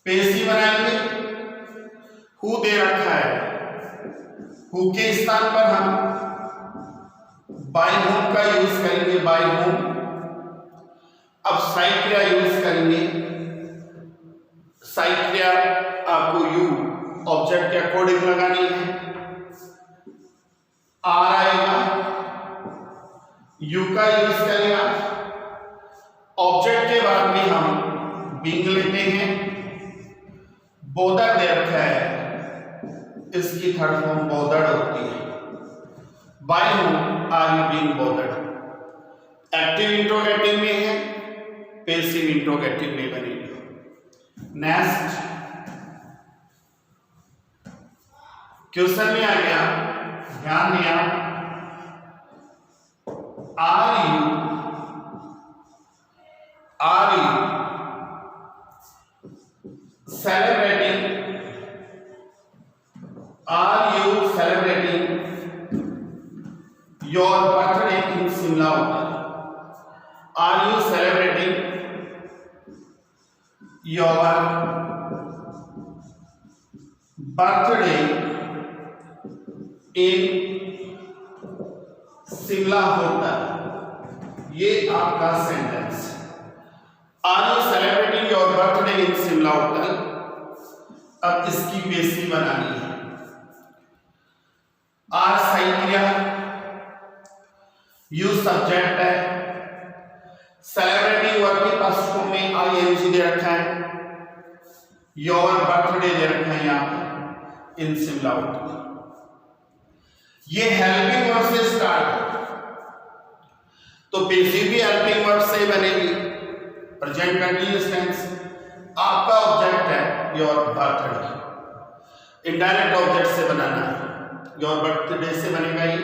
पेशी बनाएंगे, हु दे रखा है, हु के स्थान पर हम बाय होम का यूज करेंगे, बाय होम। अब साइड क्रिया यूज करेंगे, साइड क्रिया आपको यू ऑब्जेक्ट के अकॉर्डिंग लगानी है। आर आएगा, यू का यूज करेगा, ऑब्जेक्ट के बाद में हम बीइंग लेते हैं। बोदर दे रखा है, इसकी थर्ड फॉर्म बोदर्ड होती है, by whom are you being bothered. Active interrogative में है, पैसिव इंट्रोगेटिव में बनेगी। नेक्स्ट क्वेश्चन में आ गया, ध्यान दिया, are you celebrating, are you celebrating your birthday in Shimla hotel. Are you celebrating your birthday in Shimla hotel. ये आपका sentence, are you celebrating your birthday in Shimla hotel. अब इसकी पेशी बनानी है, आर साइड क्रिया, यू सब्जेक्ट है, सेलिब्रेटिंग वर्ब के पास फॉर्म में आईएनजी दे रखा है, योर बर्थडे दे रखा है यहां पर इन शिमला होटल। ये हेल्पिंग वर्ब से स्टार्ट, तो पेशी भी हेल्पिंग वर्ब से बनेगी, प्रेजेंट कंटीन्यूअस टेंस। आपका ऑब्जेक्ट है योर बर्थडे, इनडायरेक्ट ऑब्जेक्ट से बनाना है, योर बर्थडे से बनेगा ये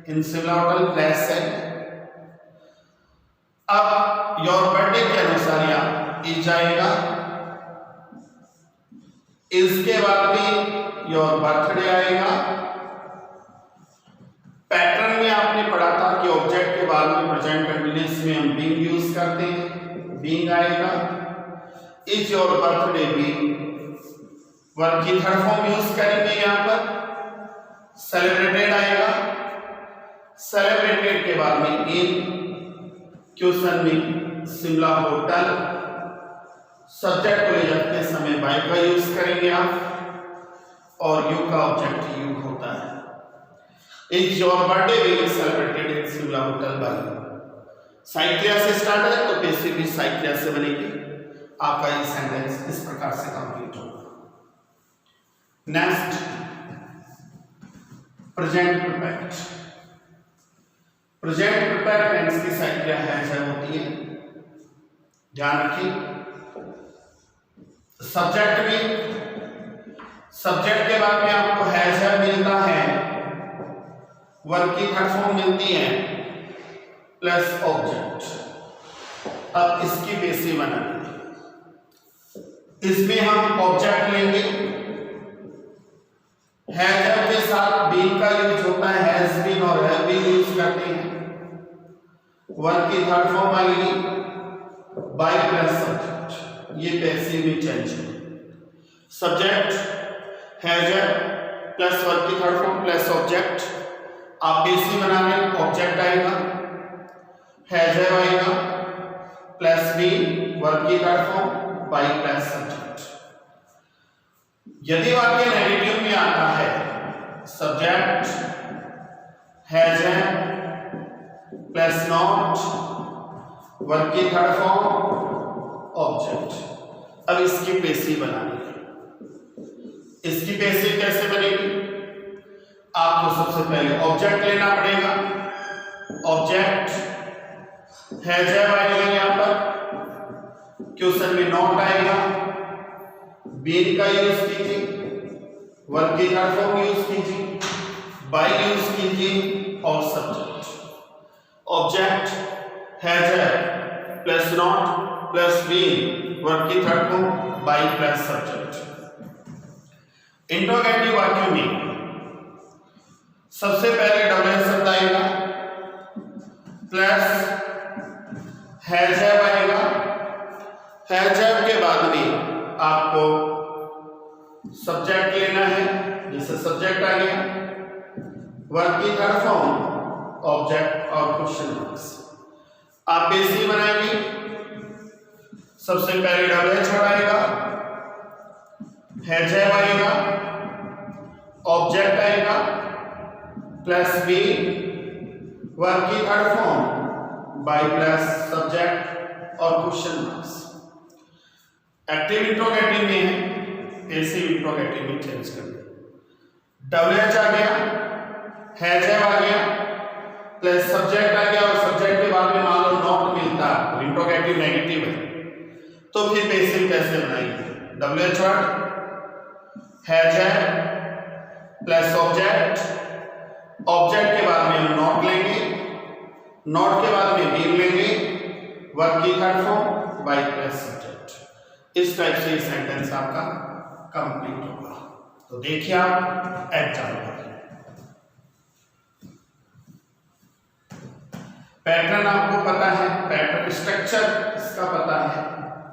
इन शिमला होटल प्लेस है। अब योर बर्थडे के अनुसार यहां इज आएगा, इसके बाद भी योर बर्थडे आएगा। पैटर्न में आपने पढ़ा था कि ऑब्जेक्ट के बाद में प्रेजेंट कंटीन्यूअस में हम बीइंग यूज करते हैं, बीइंग आएगा। Is your birthday being, verb की थर्ड फॉर्म यूज करेंगे यहां पर, सेलिब्रेटेड आएगा, सेलिब्रेटेड के बाद में इन, क्वेश्चन में शिमला होटल, सब्जेक्ट को ले जाते समय बाय का यूज करेंगे आप, और यू का ऑब्जेक्ट यू होता है। Is your birthday being celebrated in Shimla hotel by you. साई क्रिया से स्टार्ट है तो पैसिव भी साई क्रिया से बनेगी। आपका ये सेंटेंस इस प्रकार से कंप्लीट होगा। Next, present perfect. Present perfect tense की साई क्रिया है होती है, ध्यान रखिए। सब्जेक्ट में, सब्जेक्ट के बाद में आपको हैज है मिलता है, वर्ब की थर्ड फॉर्म मिलती है प्लस ऑब्जेक्ट। अब इसकी बेसिक बनानी है। इसमें हम ऑब्जेक्ट लेंगे, हैज के साथ बीन का यूज होता है, हैज बीन और हैव बीन यूज करते हैं। वर्ब की थर्ड फॉर्म आएगी बाय प्लस सब्जेक्ट, ये पैसिव में चेंज है। सब्जेक्ट हैज प्लस वर्ब की थर्ड फॉर्म प्लस ऑब्जेक्ट। आप बेसिक बना रहे हैं, ऑब्जेक्ट आएगा, हैज आएगा प्लस बी वर्ब की third form by plus subject. यदि वाक्य नेगेटिव में आता है, subject has plus not verb की थर्ड फॉर्म ऑब्जेक्ट। अब इसकी बेसिक बनानी है। इसकी बेसिक कैसे बनेगी? आपको सबसे पहले ऑब्जेक्ट लेना पड़ेगा। ऑब्जेक्ट हैज आएगा, यहां पर क्वेश्चन में नॉट आएगा, बीन का यूज कीजिए, वर्ब की थर्ड फॉर्म यूज कीजिए, बाय यूज कीजिए और subject. Object has plus not plus been verb की third form by plus subject. Interrogative वाक्यों में सबसे पहले डबल शब्द आएगा प्लस हैज आएगा। हैज के बाद में आपको सब्जेक्ट लेना है, जैसे सब्जेक्ट आ गया, वर्ब की थर्ड फॉर्म ऑब्जेक्ट और क्वेश्चन मार्क्स। आप बेसिक बनाएंगे, सबसे पहले डबल एच आएगा, हैज आएगा, ऑब्जेक्ट आएगा प्लस बी वर्ब की third form by plus subject और क्वेश्चन मार्क्स। एक्टिव इंट्रोगेटिव में है, पैसिव इंट्रोगेटिव में चेंज कर दिया। डबल एच आ गया, हैज आ गया प्लस सब्जेक्ट आ गया और सब्जेक्ट के बाद में मान लो नॉट मिलता है, इंट्रोगेटिव नेगेटिव है, तो फिर पैसिव कैसे बनाएंगे? Double H word has plus object, object के बाद में हम नॉट लेंगे, नॉट के बाद में बीन लेंगे, वर्ब की third form by plus subject. इस टाइप से ये सेंटेंस आपका कंप्लीट होगा। तो देखिए आप एग्जाम्पल, पैटर्न आपको पता है, पैटर्न स्ट्रक्चर इसका पता है,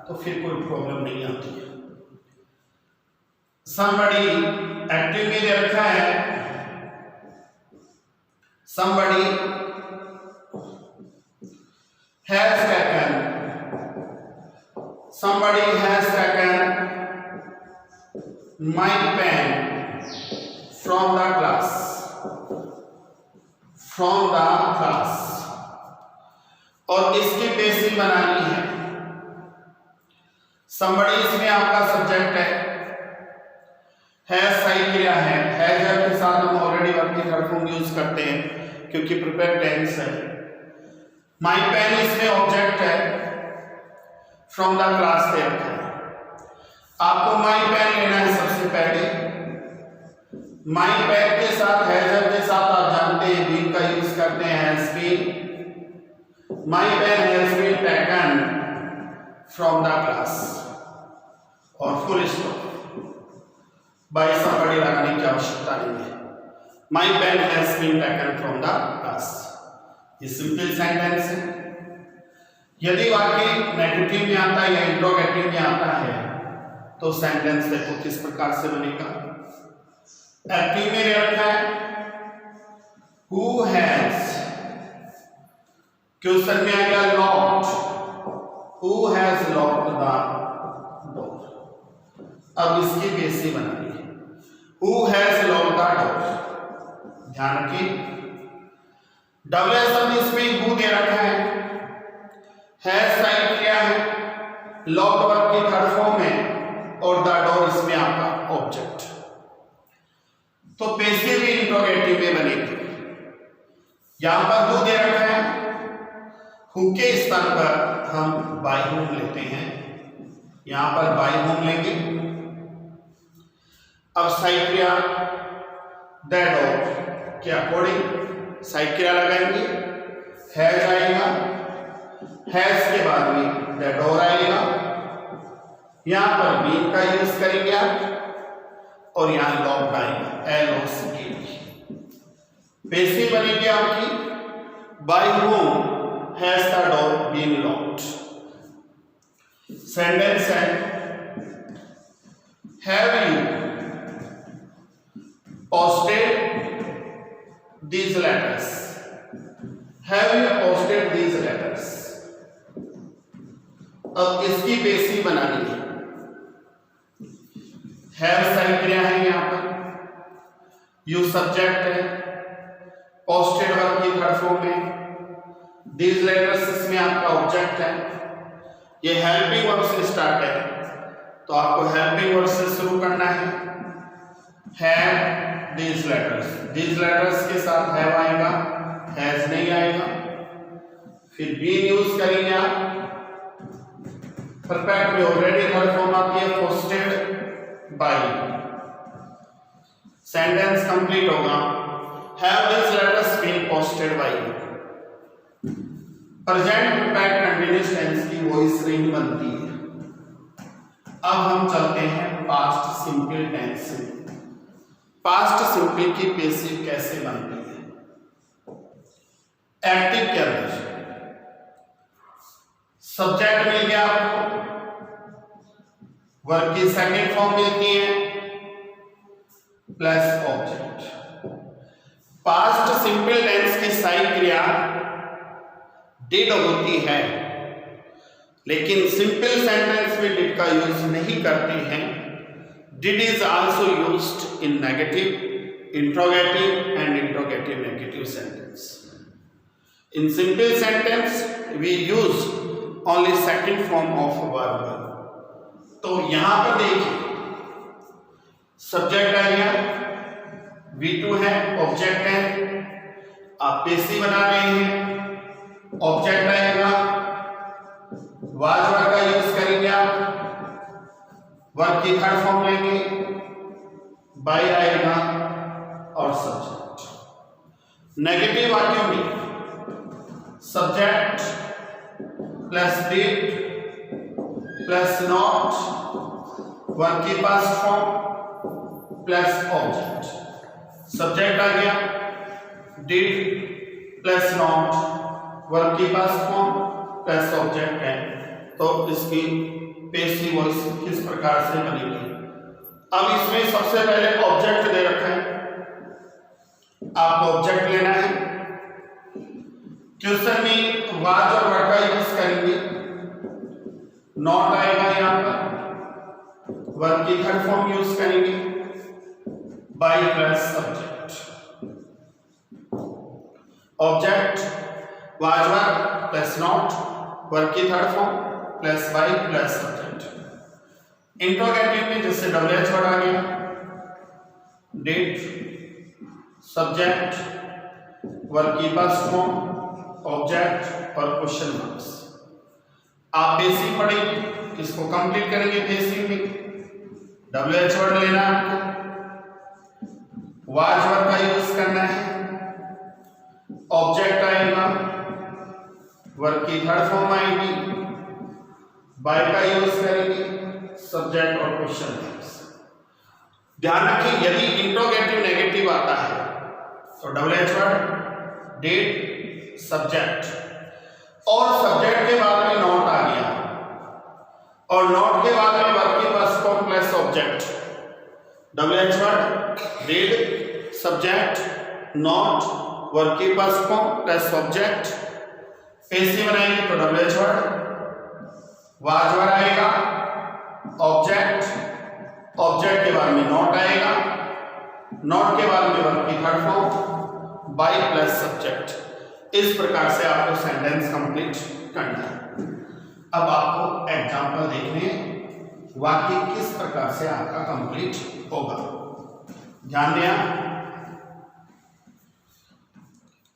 तो फिर कोई प्रॉब्लम नहीं आती है। somebody एक्टिव में दे रखा है, somebody has taken, somebody has taken my pen from the class, from the class। और इसकी बेसिक बनानी है। somebody इसमें आपका सब्जेक्ट है साई क्रिया है, हैज के साथ हम ऑलरेडी वर्ब की थर्ड फॉर्म यूज करते हैं क्योंकि प्रिपेयर टेंस है। माय पेन इसमें ऑब्जेक्ट है, फ्रॉम द क्लास से है। आपको माय पेन लेना है सबसे पहले। माय पेन के साथ हैज के साथ आप जानते हैं बीन का यूज करते हैं, has been. My pen has been taken from the class और फुल स्टॉप, बाय somebody लगाने की आवश्यकता नहीं है। My pen has been taken from the class, ये सिंपल सेंटेंस है। यदि वाक्य नेगेटिव में आता है या इंट्रोगेटिव में आता है तो सेंटेंस देखो किस प्रकार से बनेगा। एक्टिव में रखा है हु हैज, क्वेश्चन में आएगा locked, who has locked the door. अब इसकी बेसिक बनानी है। Who has locked the door. ध्यान रखिए डबल शब्द इसमें हु दे रखा है, हैज साइन किया है, लॉक्ड वर्ब की थर्ड फॉर्म है और द डोर इसमें आपका ऑब्जेक्ट, तो पैसिव इंट्रोगेटिव में बनेगी। यहां पर हु दे रखा है, हु के स्थान पर हम बाय होम लेते हैं, यहां पर बाय होम लेंगे। अब साइड क्रिया दैट डॉग के अकॉर्डिंग साइड क्रिया लगाएंगे, हैज आएगा, हैज के बाद में दैट डोर आएगा, यहां पर बीन का यूज करेंगे आप और यहां लॉक्ड आएगा, पैसिव बनेगी आपकी by whom has the door been locked. Sentence है have you posted these letters, have you posted these letters। अब इसकी पैसिव बनानी है, हैव साइन क्रिया है यहां पर, यू सब्जेक्ट है, पोस्टेड वर्ब की थर्ड फॉर्म में, these letters इसमें आपका ऑब्जेक्ट है, ये हेल्पिंग वर्ब से स्टार्ट है तो आपको हेल्पिंग वर्ब से शुरू करना है। हैव these letters के साथ हैव आएगा, हैज नहीं आएगा, फिर बीन यूज करेंगे आप, परफेक्ट में ऑलरेडी थर्ड फॉर्म आती है पोस्टेड बाय, सेंटेंस कंप्लीट होगा have these letters been posted by you। Present perfect continuous tense की वॉइस रिंग बनती है। अब हम चलते हैं पास्ट सिंपल टेंस से। पास्ट सिंपल की पैसिव कैसे बनती है? एक्टिव के अंदर सब्जेक्ट मिल गया आपको, वर्ब की सेकंड फॉर्म मिलती है plus object. Past simple tense की सही क्रिया डिड होती है, लेकिन सिंपल सेंटेंस में डिड का यूज नहीं करते हैं। Did is also used in negative, interrogative and interrogative negative sentence. In simple sentence we use only second form of verb. तो यहां पर देखिए सब्जेक्ट आ गया, V2 है, ऑब्जेक्ट है, आप पैसिव बना रहे हैं, ऑब्जेक्ट आएगा, वाज वर्ब का यूज करेंगे आप, वर्ब की थर्ड फॉर्म लेंगे, बाय आएगा और सब्जेक्ट। नेगेटिव वाक्यों में subject plus did plus not, verb की past form plus object. Subject आ गया, डिड प्लस नॉट, वर्ब की पास्ट फॉर्म प्लस ऑब्जेक्ट है, तो इसकी पैसिव वॉइस किस प्रकार से बनेगी? अब इसमें सबसे पहले ऑब्जेक्ट दे रखा है, आपको ऑब्जेक्ट लेना है। क्वेश्चन में वाज और वर्ब का यूज करेंगे, नॉट आएगा यहां पर, वर्ब की थर्ड फॉर्म यूज करेंगे, by plus subject. Object was verb plus not, verb की third form plus by plus subject. Interrogative में जैसे डबल एच वर्ड आ गया, डिड सब्जेक्ट, वर्ब की पास्ट फॉर्म, ऑब्जेक्ट और क्वेश्चन मार्क्स। आप पैसिव पढ़ेंगे, इसको कंप्लीट करेंगे। पैसिव में डबल एच वर्ड लेना है आपको, वाज वर्ब का यूज करना है, ऑब्जेक्ट आएगा, वर्ब की थर्ड फॉर्म आएगी, बाय का यूज करेंगे, सब्जेक्ट और क्वेश्चन मार्क्स। ध्यान रखिए यदि इंट्रोगेटिव नेगेटिव आता है तो double H word, did, subject और सब्जेक्ट के बाद में नॉट आ गया और नॉट के बाद में वर्ब की past form plus object. Double H word, did, subject, not, verb की past form plus object. Passive बनाएंगे तो double H word, was verb आएगा, ऑब्जेक्ट, ऑब्जेक्ट के बाद में नॉट आएगा, नॉट के बाद में वर्ब की third form, by plus subject. इस प्रकार से आपको सेंटेंस कंप्लीट करना है। अब आपको एग्जांपल देखने हैं, वाक्य किस प्रकार से आपका कंप्लीट होगा। ध्यान दें,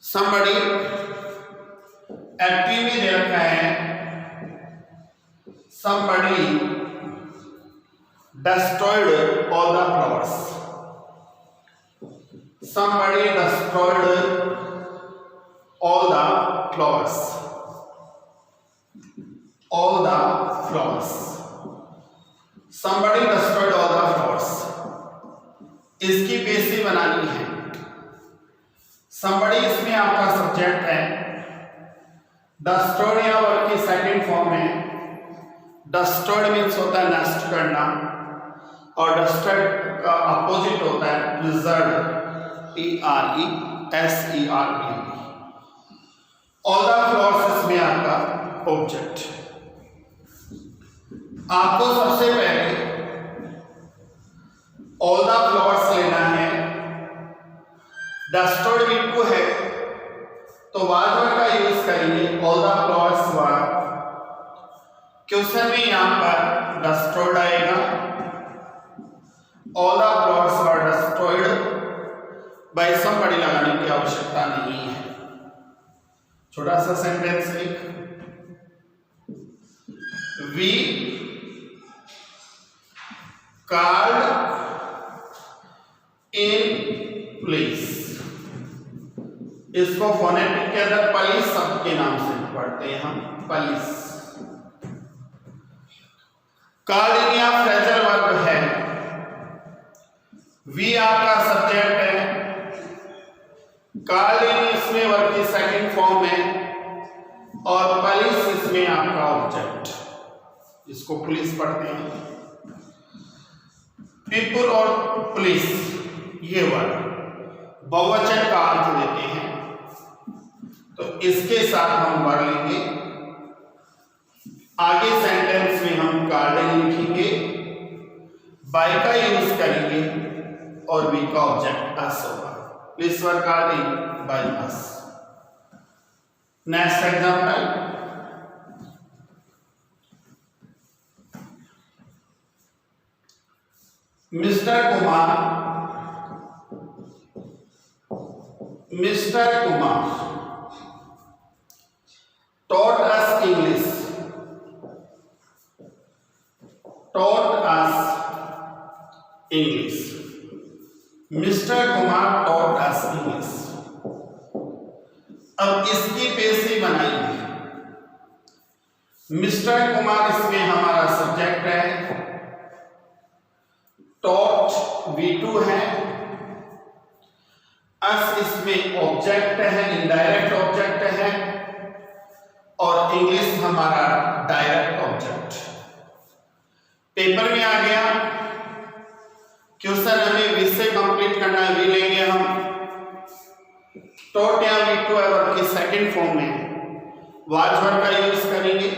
somebody एक्टिव में दे रखा है, somebody destroyed all the flowers, somebody destroyed all the flowers, all the flowers, somebody destroyed all the flowers। इसकी बेसिक बनानी है। somebody इसमें आपका सब्जेक्ट है, destroyed या वर्ब की सेकंड फॉर्म है। destroyed मीन्स होता है नष्ट करना, और destroyed का अपोजिट होता है preserved, PRESERVED। all the flowers इसमें आपका ऑब्जेक्ट। आपको सबसे पहले all the flowers लेना है। destroyed V2 है तो was वर्ड का यूज करेंगे, all the flowers were। Question में यहां पर destroyed आएगा, all the flowers were destroyed by somebody लगाने की आवश्यकता नहीं है। छोटा सा सेंटेंस लिख, we called in police। इसको फोनेटिक के अंदर पुलिस शब्द के नाम से पढ़ते हैं हम, पुलिस। कॉल्ड इन या फ्रेजल वर्ब है, वी आपका सब्जेक्ट है, कॉल्ड इन इसमें वर्ब की सेकंड फॉर्म है, और पुलिस इसमें आपका ऑब्जेक्ट। इसको पुलिस पढ़ते हैं। पीपल और पुलिस ये वर्ड बहुवचन का अर्थ देते हैं, तो इसके साथ हम वर्ड लेंगे। आगे सेंटेंस में हम कार्डिन लिखेंगे, बाय का यूज करेंगे, और वी का ऑब्जेक्ट अस होगा। Please work कार्डिन bye us. Next example, mister Kumar taught us English, mister Kumar taught us English। अब इसकी पेशी बनाएंगे। मिस्टर कुमार इसमें हमारा सब्जेक्ट है, taught V2 है, अस इसमें ऑब्जेक्ट है, इनडायरेक्ट ऑब्जेक्ट है, और इंग्लिश हमारा डायरेक्ट ऑब्जेक्ट। पेपर में आ गया, क्वेश्चन हमें वी से कंप्लीट करना है, वी लेंगे हम। टॉट या V2 वर्ब की सेकंड फॉर्म में वाज वर्ब का यूज करेंगे।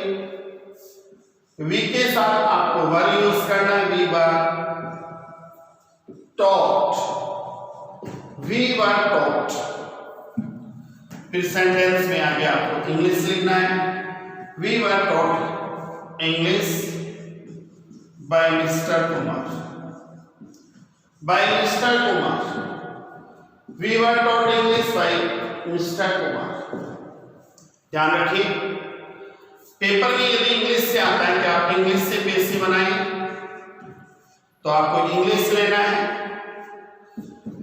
वी के साथ आपको वर्ब यूज करना है, we were taught, we were taught। फिर सेंटेंस में आगे आपको इंग्लिश लिखना है, we were taught English by Mr. Kumar, by Mr. Kumar, we were taught English by Mr. Kumar। ध्यान रखिए, पेपर में यदि इंग्लिश से आता है कि आप इंग्लिश से पेशी बनाएं, तो आपको इंग्लिश लेना है,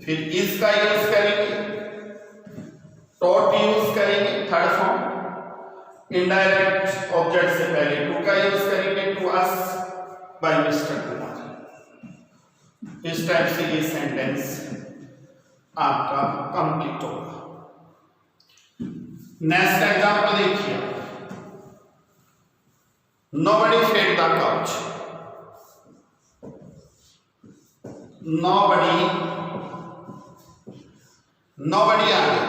फिर इसका यूज करेंगे, टॉट यूज करेंगे थर्ड फॉर्म, इनडायरेक्ट ऑब्जेक्ट से पहले टू का यूज करेंगे, to us by mister Kumar. इस टाइप से ये सेंटेंस आपका कंप्लीट होगा। नेक्स्ट एग्जांपल देखिए, nobody fed the couch, nobody आ गया,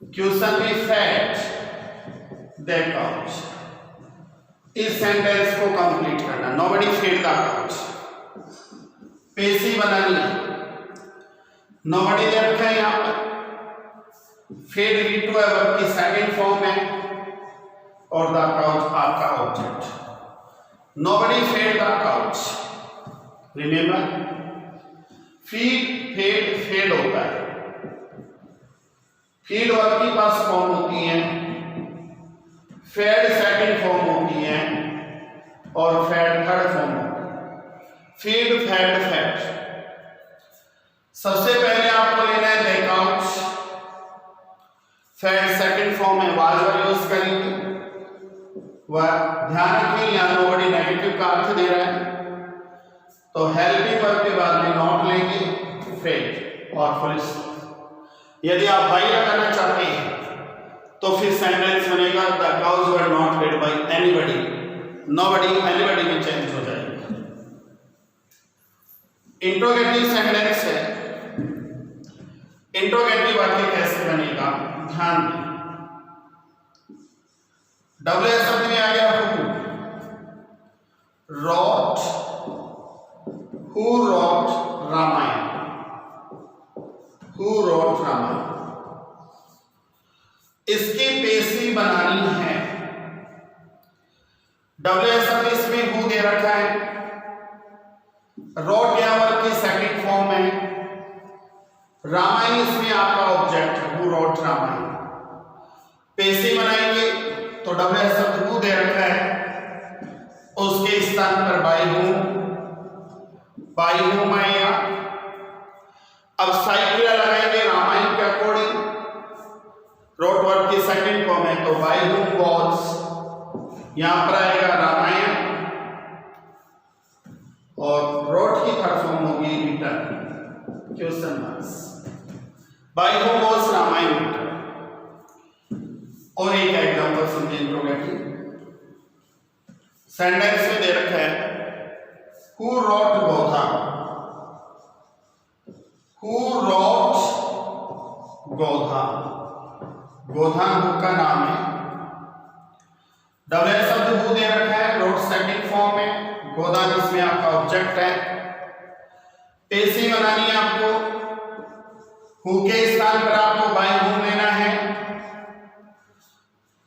क्वेश्चन में फेड द काउच। इस सेंटेंस को कंप्लीट करना, नोबडी फेड द काउच। पेशी बनानी है, नोबडी दे रखा है यहाँ पर, फेड इनटू अ वर्ब की सेकंड फॉर्म है और द काउच आपका ऑब्जेक्ट। Nobody fed the couch, remember feed fed fed होता है, फीड वर्ब की पास फॉर्म होती है, फेड सेकंड फॉर्म होती है और फेड थर्ड फॉर्म होती है। फीड फेड फेड, सबसे पहले आपको लेना है the couch, fed second form में वाज यूज करेंगे, वह ध्यान रखें यहाँ नोबडी नेगेटिव का अर्थ दे रहा है तो हेल्पिंग वर्ब के बाद में नॉट लेंगे, फेड और फुल स्टॉप। यदि आप बाई लगाना चाहते हैं तो फिर सेंटेंस बनेगा the couch were not fed by anybody, nobody anybody में चेंज हो जाएगा। इंट्रोगेटिव सेंटेंस है, इंट्रोगेटिव वाक्य कैसे बनेगा ध्यान दें। डब्ल्यू शब्द में आ गया who, wrote, who wrote Ramayana, who wrote Ramayana, इसकी पेशी बनानी है। डब्ल्यू शब्द इसमें हु दे रखा है, रॉट या वर्ब की सेकंड फॉर्म है, रामायण इसमें आपका ऑब्जेक्ट हु रॉट रामायण। पेशी बनाएंगे तो डब्ल्यू शब्द हु दे रखा है, उसके स्थान पर बाई हूं आएगा। अब साइक्रिया लगाएंगे रामायण के अकॉर्डिंग, रोट वर्ब की सेकंड फॉर्म है तो बाई हूं वॉज, यहां पर आएगा रामायण और रोट की थर्ड फॉर्म होगी रिटर्न, क्वेश्चन मार्क्स, बाई हूं वॉज रामायण रिटर्न। और एक एग्जांपल समझिए इंट्रोगेटिव सेंटेंस में दे रखा है who wrote Godan, who wrote Godan, Godan book का नाम है। डब्ल्यू शब्द हु दे रखा है, रोट सेकंड फॉर्म में, गोधान इसमें आपका ऑब्जेक्ट है। पेशी बनानी है आपको, हु के स्थान पर आपको बाई हूं लेना है।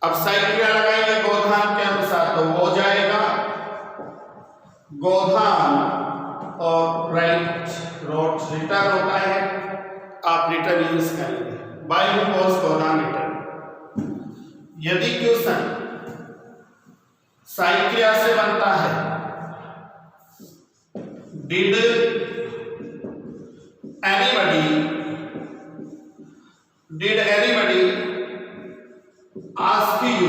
अब साइक्रिया लगाएंगे गोधान के अनुसार तो वो जाएगा गोधान और राइट रोट रिटर्न होता है, आप रिटर्न यूज करेंगे, बाई हूं वॉज गोधान रिटर्न। यदि क्वेश्चन साइक्रिया से बनता है did anybody ask you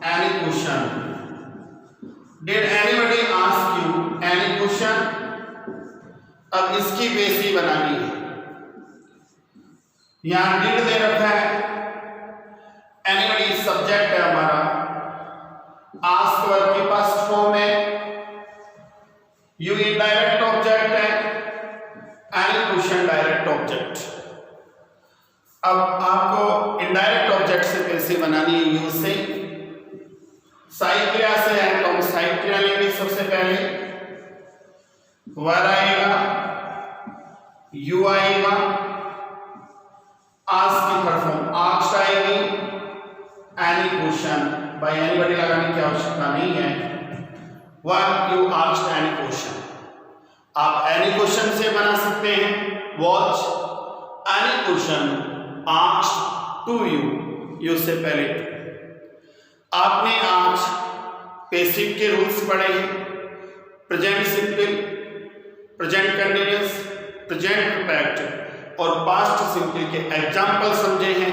any question, did anybody ask you any question। अब इसकी पेशी बनानी है, यहां डिड दे रखा है, एनीबॉडी सब्जेक्ट है हमारा, आस्क वर्ब की फर्स्ट फॉर्म है, यू इनडायरेक्ट ऑब्जेक्ट है, एनी क्वेश्चन डायरेक्ट ऑब्जेक्ट। अब आपको इनडायरेक्ट ऑब्जेक्ट से पेशी बनानी है यूज से, साइक्रिया से है तो हम साइक्रिया लेंगे सबसे पहले, वर आएगा, यू आएगा, आस्क की थर्ड फॉर्म आस्क्ड आएगी, एनी क्वेश्चन, बाय एनीबॉडी लगाने की आवश्यकता नहीं है, were you asked any question. आप एनी क्वेश्चन से बना सकते हैं, was any question asked to you से पहले। आपने आज पेसिव के रूल्स पढ़े हैं, present simple, present continuous, present perfect और पास्ट सिंपल के एग्जाम्पल समझे हैं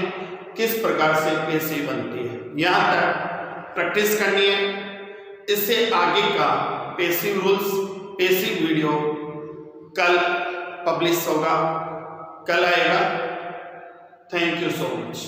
किस प्रकार से पेसिव बनती है। यहाँ तक प्रैक्टिस करनी है, इससे आगे का पेसिव रूल्स, पेसिव वीडियो कल पब्लिश होगा, कल आएगा। Thank you so much.